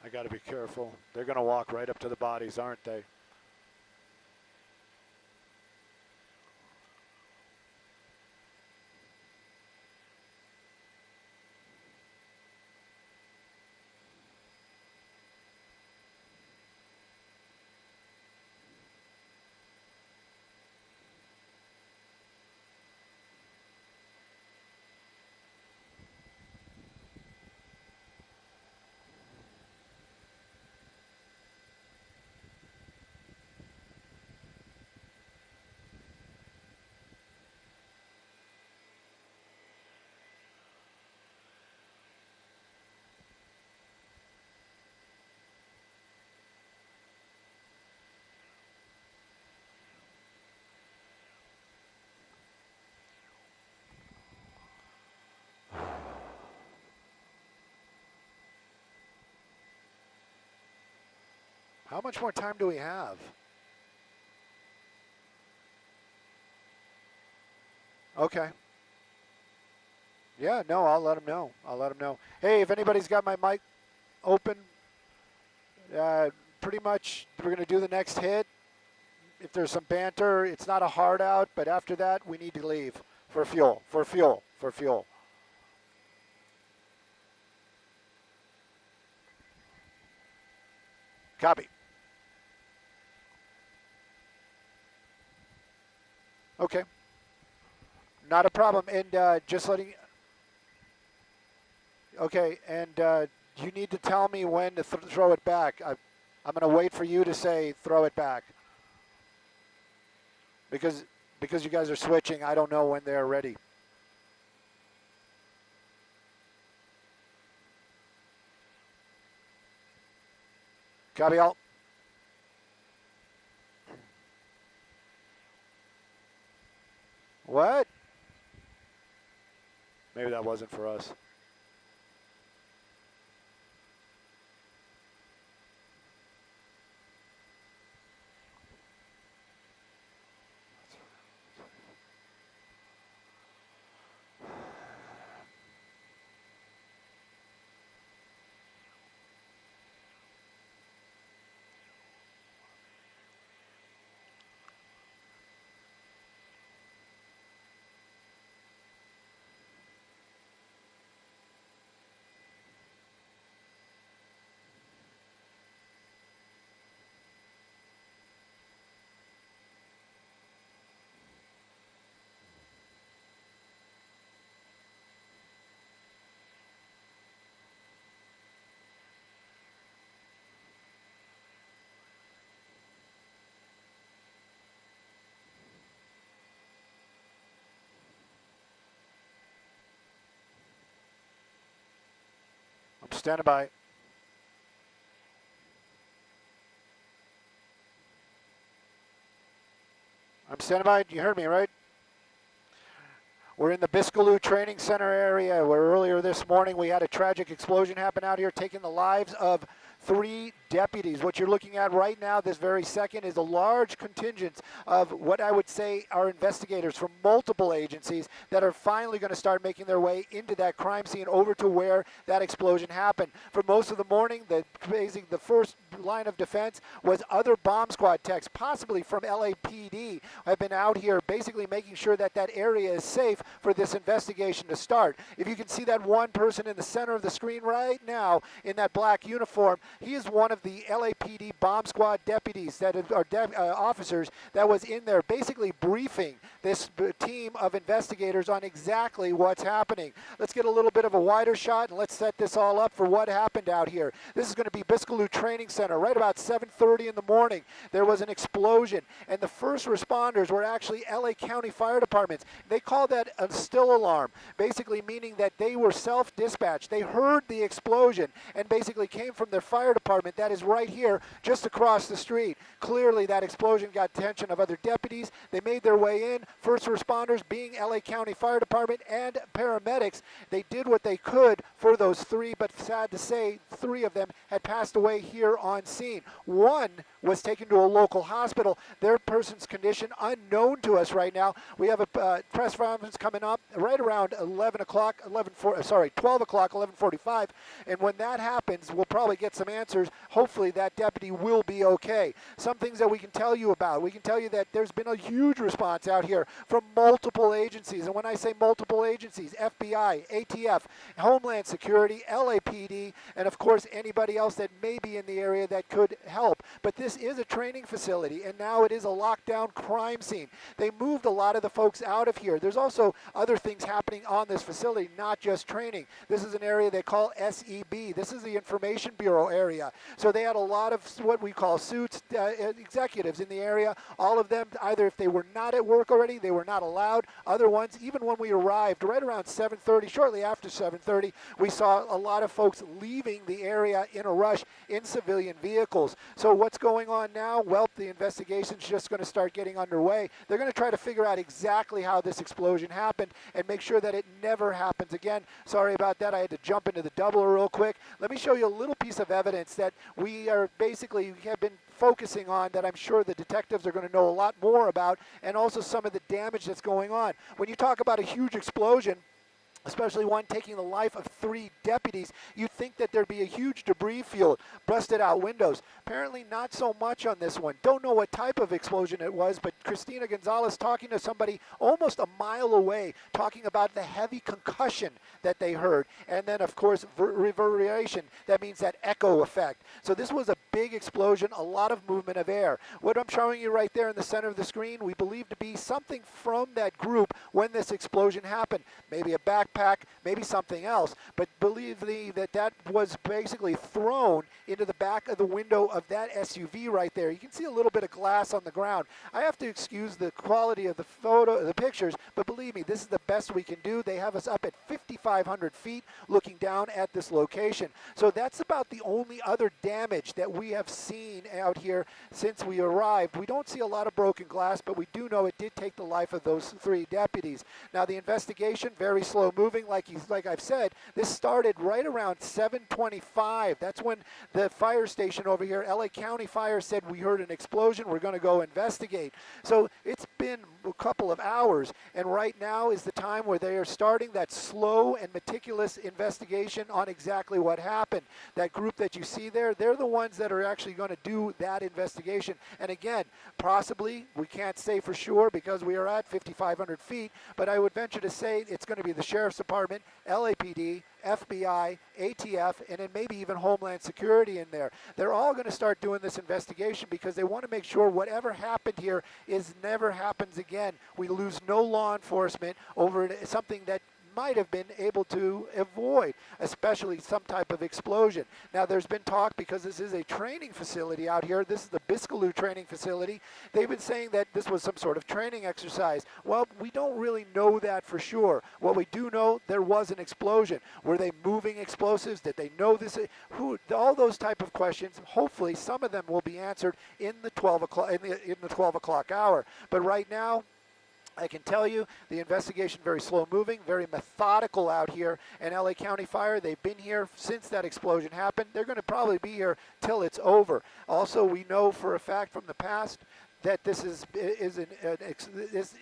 Speaker 1: I got to be careful. They're going to walk right up to the bodies, aren't they? How much more time do we have? Okay. Yeah, no, I'll let them know. I'll let them know. Hey, if anybody's got my mic open, pretty much we're going to do the next hit. If there's some banter, it's not a hard out, but after that, we need to leave for fuel, for fuel, for fuel. Copy. Okay. Not a problem. And just letting... Okay, and you need to tell me when to throw it back. I'm going to wait for you to say throw it back. Because you guys are switching, I don't know when they're ready. Copy all. What? Maybe that wasn't for us. I'm standing by. I'm standing by. You heard me, right? We're in the Biscaloo Training Center area where earlier this morning we had a tragic explosion happen out here, taking the lives of 3 deputies. What you're looking at right now, this very second, is a large contingent of what I would say are investigators from multiple agencies that are finally going to start making their way into that crime scene over to where that explosion happened. For most of the morning, the first line of defense was other bomb squad techs, possibly from LAPD, have been out here basically making sure that that area is safe for this investigation to start. If you can see that one person in the center of the screen right now in that black uniform, he is one of the LAPD bomb squad deputies that are officers that was in there basically briefing this team of investigators on exactly what's happening. Let's get a little bit of a wider shot and let's set this all up for what happened out here. This is going to be Biscaloo Training Center. Right about 7:30 in the morning, there was an explosion, and the first responders were actually LA County Fire Departments. They called that a still alarm, basically meaning that they were self-dispatched. They heard the explosion and basically came from their fire department that is right here just across the street. Clearly that explosion got attention of other deputies. They made their way in. First responders, being LA County Fire Department and paramedics, they did what they could for those 3, but sad to say 3 of them had passed away here on scene. One was taken to a local hospital. Their person's condition unknown to us right now. We have a press conference coming up right around 12 o'clock, 11:45, and when that happens, we'll probably get some some answers. Hopefully that deputy will be okay. Some things that we can tell you about. We can tell you that there's been a huge response out here from multiple agencies. And when I say multiple agencies, FBI, ATF, Homeland Security, LAPD, and of course anybody else that may be in the area that could help. But this is a training facility, and now it is a lockdown crime scene. They moved a lot of the folks out of here. There's also other things happening on this facility, not just training. This is an area they call SEB. This is the Information Bureau area. So they had a lot of what we call suits, executives in the area. All of them, either if they were not at work already, they were not allowed. Other ones, even when we arrived, right around 7:30, shortly after 7:30, we saw a lot of folks leaving the area in a rush in civilian vehicles. So what's going on now? Well, the investigation's just going to start getting underway. They're going to try to figure out exactly how this explosion happened and make sure that it never happens again. Sorry about that. I had to jump into the double real quick. Let me show you a little piece of evidence that we have been focusing on, that I'm sure the detectives are going to know a lot more about, and also some of the damage that's going on. When you talk about a huge explosion, especially one taking the life of 3 deputies, you'd think that there'd be a huge debris field, busted out windows. Apparently not so much on this one. Don't know what type of explosion it was, but Christina Gonzalez talking to somebody almost a mile away, talking about the heavy concussion that they heard. And then, of course, reverberation. That means that echo effect. So this was a big explosion, a lot of movement of air. What I'm showing you right there in the center of the screen, we believe to be something from that group when this explosion happened. Maybe a backpack, maybe something else, but believe me that was basically thrown into the back of the window of that SUV right there. You can see a little bit of glass on the ground. I have to excuse the quality of the pictures, but believe me, this is the best we can do. They have us up at 5,500 feet looking down at this location. So that's about the only other damage that we have seen out here since we arrived. We don't see a lot of broken glass, but we do know it did take the life of those 3 deputies. Now the investigation, very slow moving, like I've said. This started right around 7:25. That's when the fire station over here, LA County Fire, said we heard an explosion. We're going to go investigate. So it's been a couple of hours, and right now is the time where they are starting that slow and meticulous investigation on exactly what happened. That group that you see there, they're the ones that are actually going to do that investigation. And again, possibly, we can't say for sure because we are at 5,500 feet, but I would venture to say it's going to be the Sheriff's Department, LAPD, FBI, ATF, and then maybe even Homeland Security in there. They're all going to start doing this investigation because they want to make sure whatever happened here never happens again. We lose no law enforcement over something that might have been able to avoid, especially some type of explosion. Now, there's been talk, because this is a training facility out here, this is the Biscaloo training facility, they've been saying that this was some sort of training exercise. Well, we don't really know that for sure. What we do know, there was an explosion. Were they moving explosives? Did they know this? All those type of questions, hopefully some of them will be answered in the 12 o'clock hour. But right now, I can tell you the investigation very slow moving, very methodical out here. And LA County Fire, they've been here since that explosion happened. They're going to probably be here till it's over. Also, we know for a fact from the past that this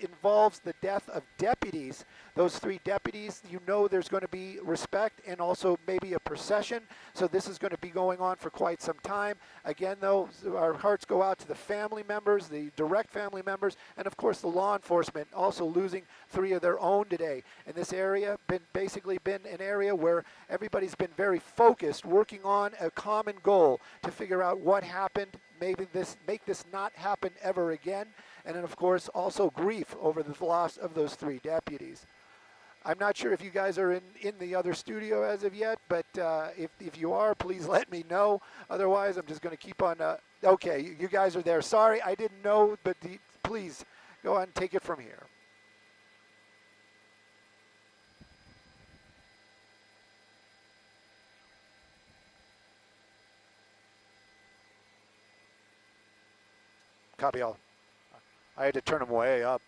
Speaker 1: involves the death of deputies. Those 3 deputies, you know there's going to be respect and also maybe a procession. So this is going to be going on for quite some time. Again, though, our hearts go out to the family members, the direct family members, and of course the law enforcement also losing 3 of their own today. And this area basically been an area where everybody's been very focused, working on a common goal to figure out what happened, make this not happen ever again, and then of course also grief over the loss of those 3 deputies. I'm not sure if you guys are in the other studio as of yet, but if you are, please let me know. Otherwise, I'm just going to keep on. Okay, you guys are there. Sorry, I didn't know, but please go on and take it from here. Copy all. I had to turn them way up.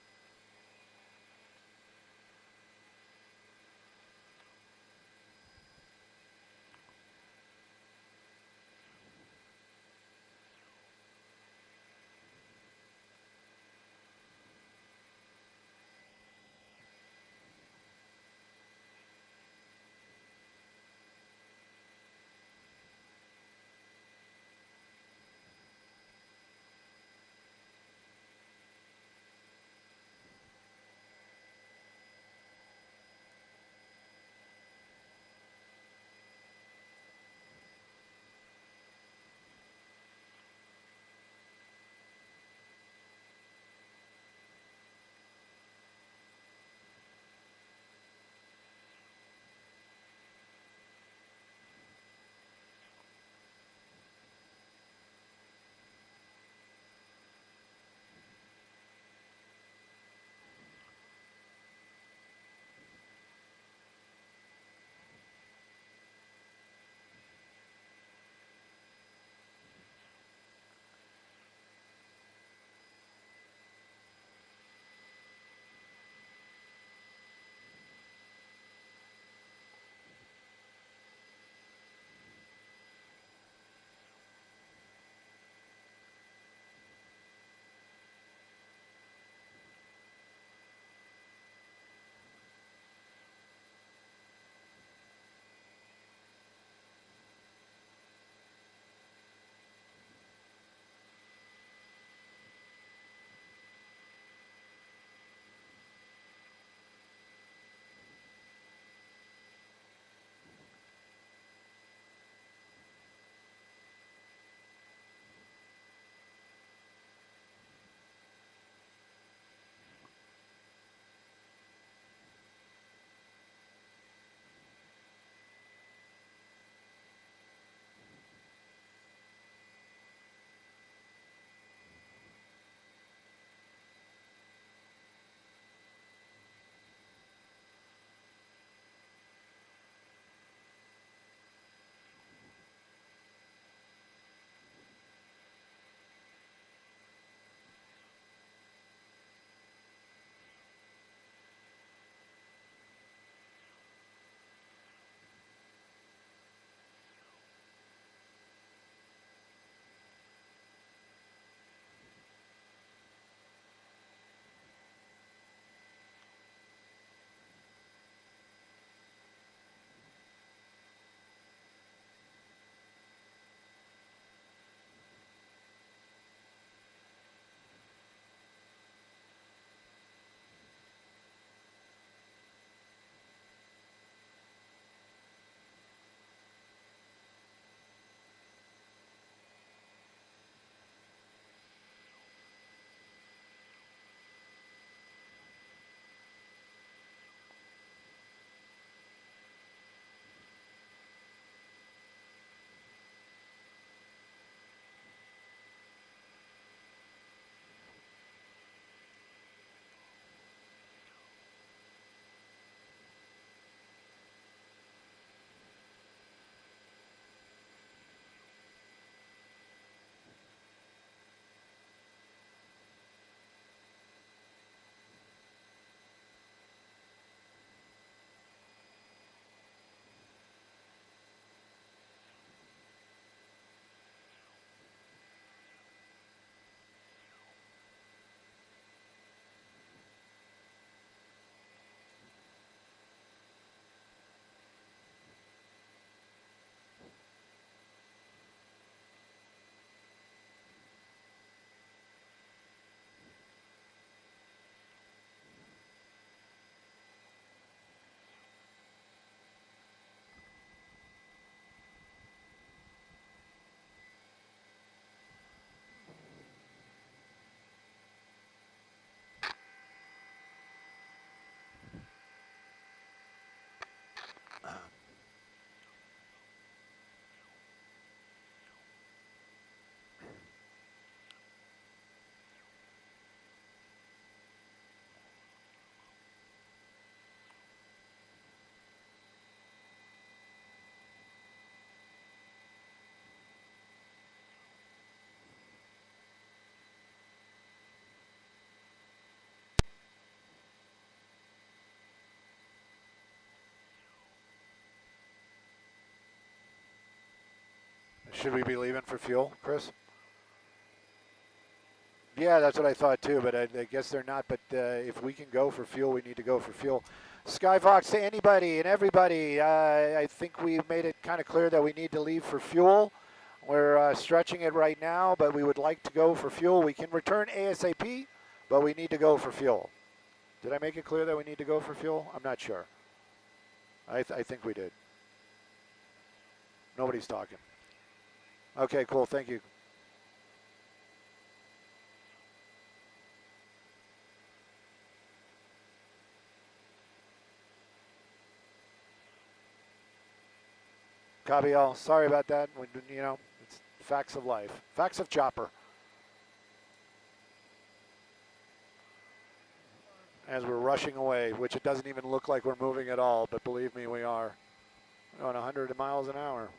Speaker 1: Should we be leaving for fuel, Chris? Yeah, that's what I thought too, but I guess they're not. But if we can go for fuel, we need to go for fuel. Skyfox, to anybody and everybody, I think we've made it kind of clear that we need to leave for fuel. We're stretching it right now, but we would like to go for fuel. We can return ASAP, but we need to go for fuel. Did I make it clear that we need to go for fuel? I'm not sure. I think we did. Nobody's talking. Okay, cool. Thank you. Cabiel, sorry about that. You know, it's facts of life. Facts of chopper. As we're rushing away, which it doesn't even look like we're moving at all, but believe me, we are. We're on 100 miles an hour.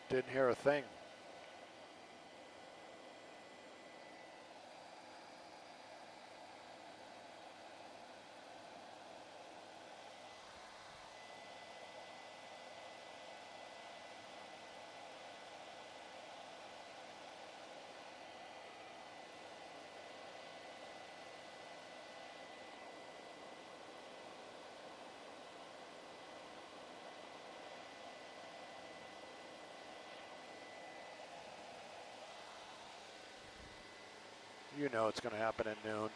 Speaker 1: Didn't hear a thing. You know it's going to happen at noon.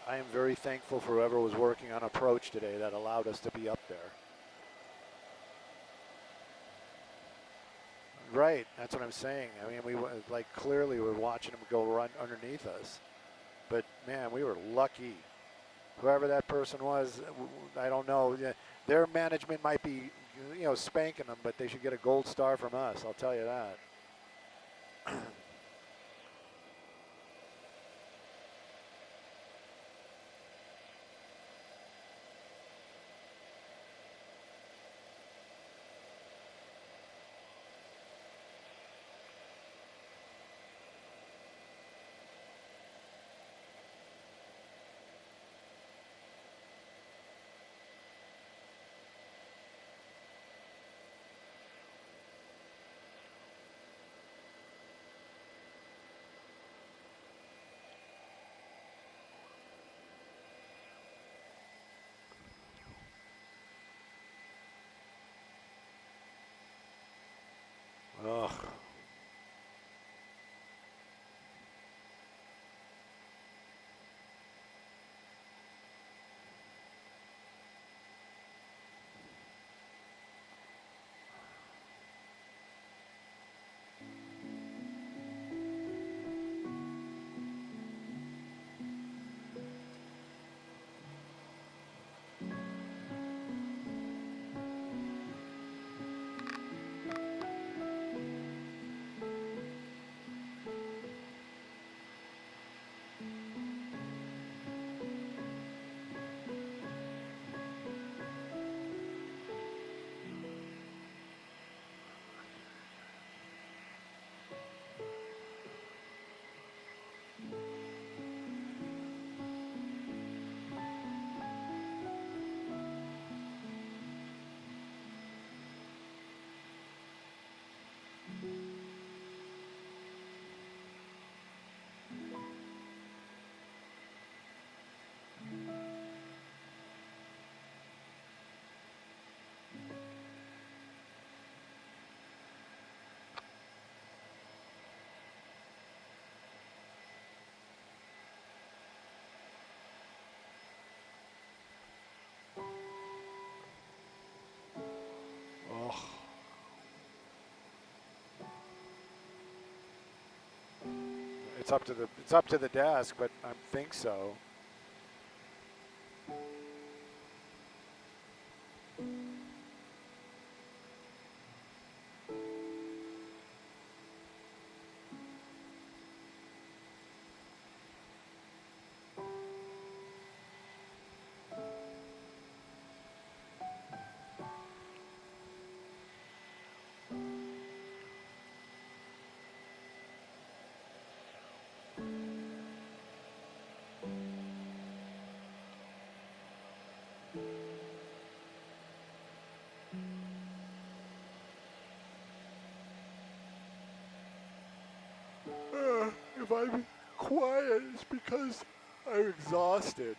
Speaker 1: I am very thankful for whoever was working on approach today that allowed us to be up there. Right, that's what I'm saying. I mean, we like clearly we're watching them go run underneath us, but man, we were lucky. Whoever that person was, I don't know. Their management might be, you know, spanking them, but they should get a gold star from us. I'll tell you that. it's up to the desk, but I think so. If I'm quiet, it's because I'm exhausted.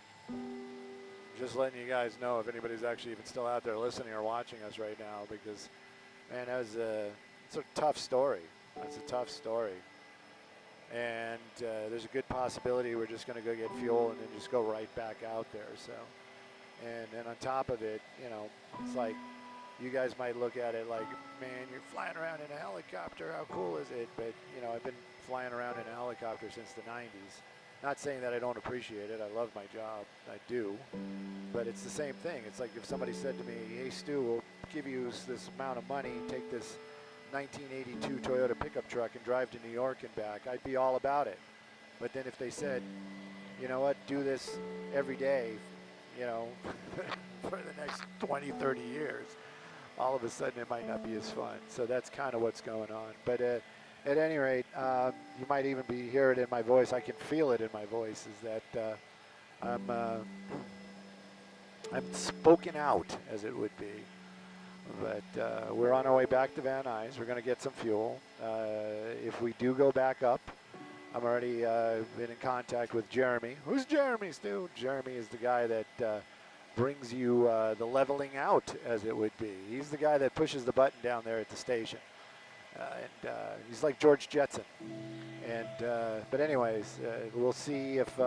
Speaker 1: Just letting you guys know if anybody's actually even still out there listening or watching us right now, because, man, it's a tough story. That's a tough story. And there's a good possibility we're just going to go get fuel and then just go right back out there. So, and then on top of it, you know, it's like you guys might look at it like, man, you're flying around in a helicopter. How cool is it? But, you know, I've been flying around in a helicopter since the 90s. Not saying that I don't appreciate it. I love my job. I do. But it's the same thing. It's like if somebody said to me, hey, Stu, we'll give you this amount of money, take this 1982 Toyota pickup truck and drive to New York and back, I'd be all about it. But then if they said, you know what, do this every day, you know, for the next 20, 30 years, all of a sudden it might not be as fun. So that's kind of what's going on. But at any rate, you might even hear it in my voice. I can feel it in my voice, is that I'm spoken out, as it would be. But we're on our way back to Van Nuys. We're going to get some fuel. If we do go back up, I'm already been in contact with Jeremy. Who's Jeremy, Stu? Jeremy is the guy that brings you the leveling out, as it would be. He's the guy that pushes the button down there at the station. And he's like George Jetson. And but anyways, we'll see if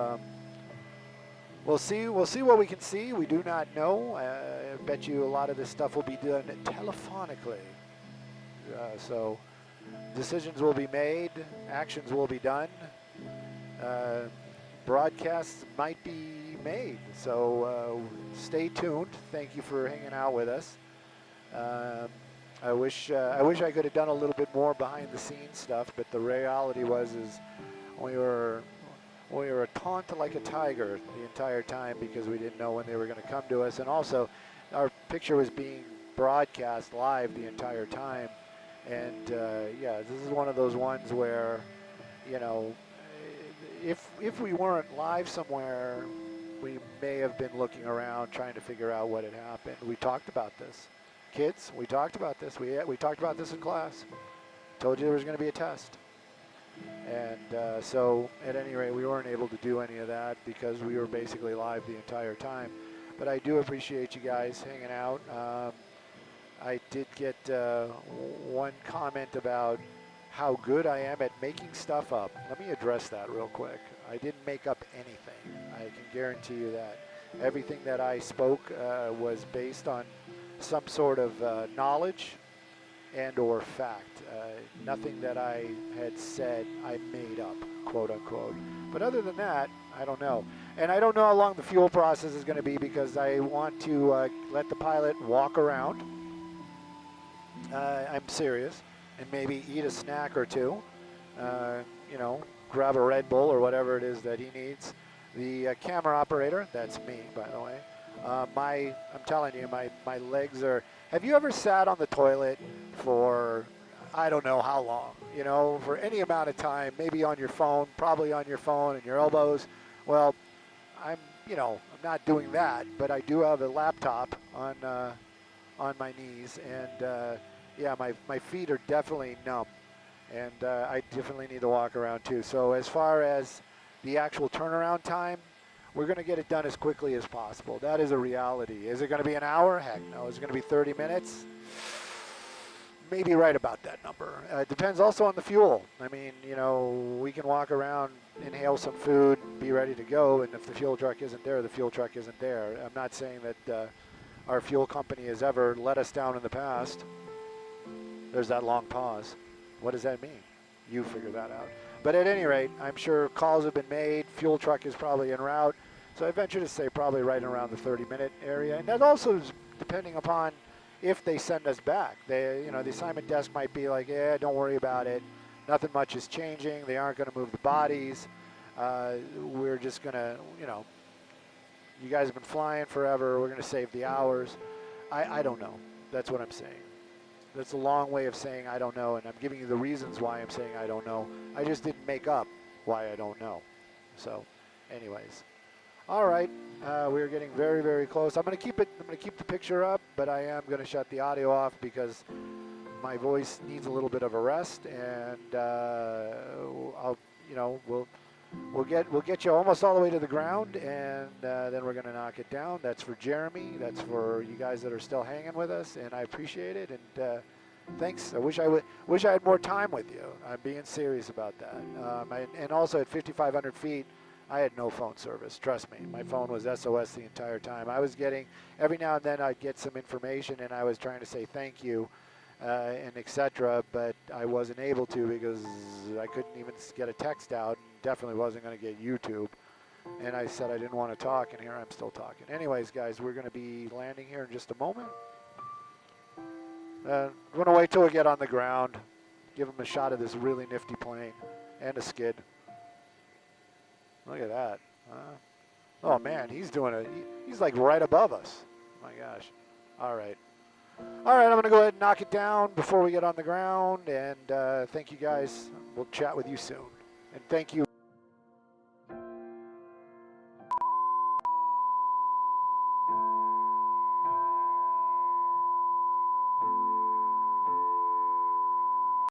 Speaker 1: we'll see what we can see. We do not know. I bet you a lot of this stuff will be done telephonically. So decisions will be made, actions will be done, broadcasts might be made. So stay tuned. Thank you for hanging out with us. I wish I could have done a little bit more behind the scenes stuff, but the reality is we were a taunt like a tiger the entire time because we didn't know when they were going to come to us, and also our picture was being broadcast live the entire time. And yeah, this is one of those ones where, you know, if we weren't live somewhere, we may have been looking around trying to figure out what had happened. We talked about this. Kids, we talked about this. We talked about this in class. Told you there was going to be a test. And so at any rate, we weren't able to do any of that because we were basically live the entire time. But I do appreciate you guys hanging out. I did get one comment about how good I am at making stuff up. Let me address that real quick. I didn't make up anything. I can guarantee you that. Everything that I spoke was based on some sort of knowledge and or fact. Nothing that I had said I made up, quote unquote. But other than that, I don't know. And I don't know how long the fuel process is going to be because I want to let the pilot walk around. I'm serious. And maybe eat a snack or two. You know, grab a Red Bull or whatever it is that he needs. The camera operator, that's me, by the way. I'm telling you, my legs are. Have you ever sat on the toilet for, I don't know how long, you know, for any amount of time, maybe on your phone, probably on your phone and your elbows? Well, I'm not doing that, but I do have a laptop on my knees, and yeah, my feet are definitely numb, and I definitely need to walk around too. So as far as the actual turnaround time, we're going to get it done as quickly as possible. That is a reality. Is it going to be an hour? Heck no. Is it going to be 30 minutes? Maybe right about that number. It depends also on the fuel. I mean, you know, we can walk around, inhale some food, be ready to go, and if the fuel truck isn't there, the fuel truck isn't there. I'm not saying that our fuel company has ever let us down in the past. There's that long pause. What does that mean? You figure that out. But at any rate, I'm sure calls have been made. Fuel truck is probably en route. So I venture to say probably right around the 30-minute area. And that also is depending upon if they send us back. They, you know, the assignment desk might be like, yeah, don't worry about it. Nothing much is changing. They aren't going to move the bodies. We're just going to, you know, you guys have been flying forever. We're going to save the hours. I don't know. That's what I'm saying. That's a long way of saying I don't know, and I'm giving you the reasons why I'm saying I don't know. I just didn't make up why I don't know. So, anyways. All right. We're getting very, very close. I'm going to keep it. I'm going to keep the picture up, but I am going to shut the audio off because my voice needs a little bit of a rest, and I'll, you know, we'll get you almost all the way to the ground, and then we're going to knock it down. That's for Jeremy. That's for you guys that are still hanging with us, and I appreciate it. And thanks. I wish I had more time with you. I'm being serious about that. And also at 5,500 feet, I had no phone service. Trust me, my phone was SOS the entire time. I was getting every now and then I'd get some information, and I was trying to say thank you. And etc., but I wasn't able to because I couldn't even get a text out, and definitely wasn't going to get YouTube. And I said I didn't want to talk, and here I'm still talking. Anyways, guys, we're going to be landing here in just a moment. We're going to wait till we get on the ground, give them a shot of this really nifty plane and a skid. Look at that. Oh, man, he's doing it. He's like right above us. Oh, my gosh. All right. All right, I'm going to go ahead and knock it down before we get on the ground, and thank you guys. We'll chat with you soon. And thank you.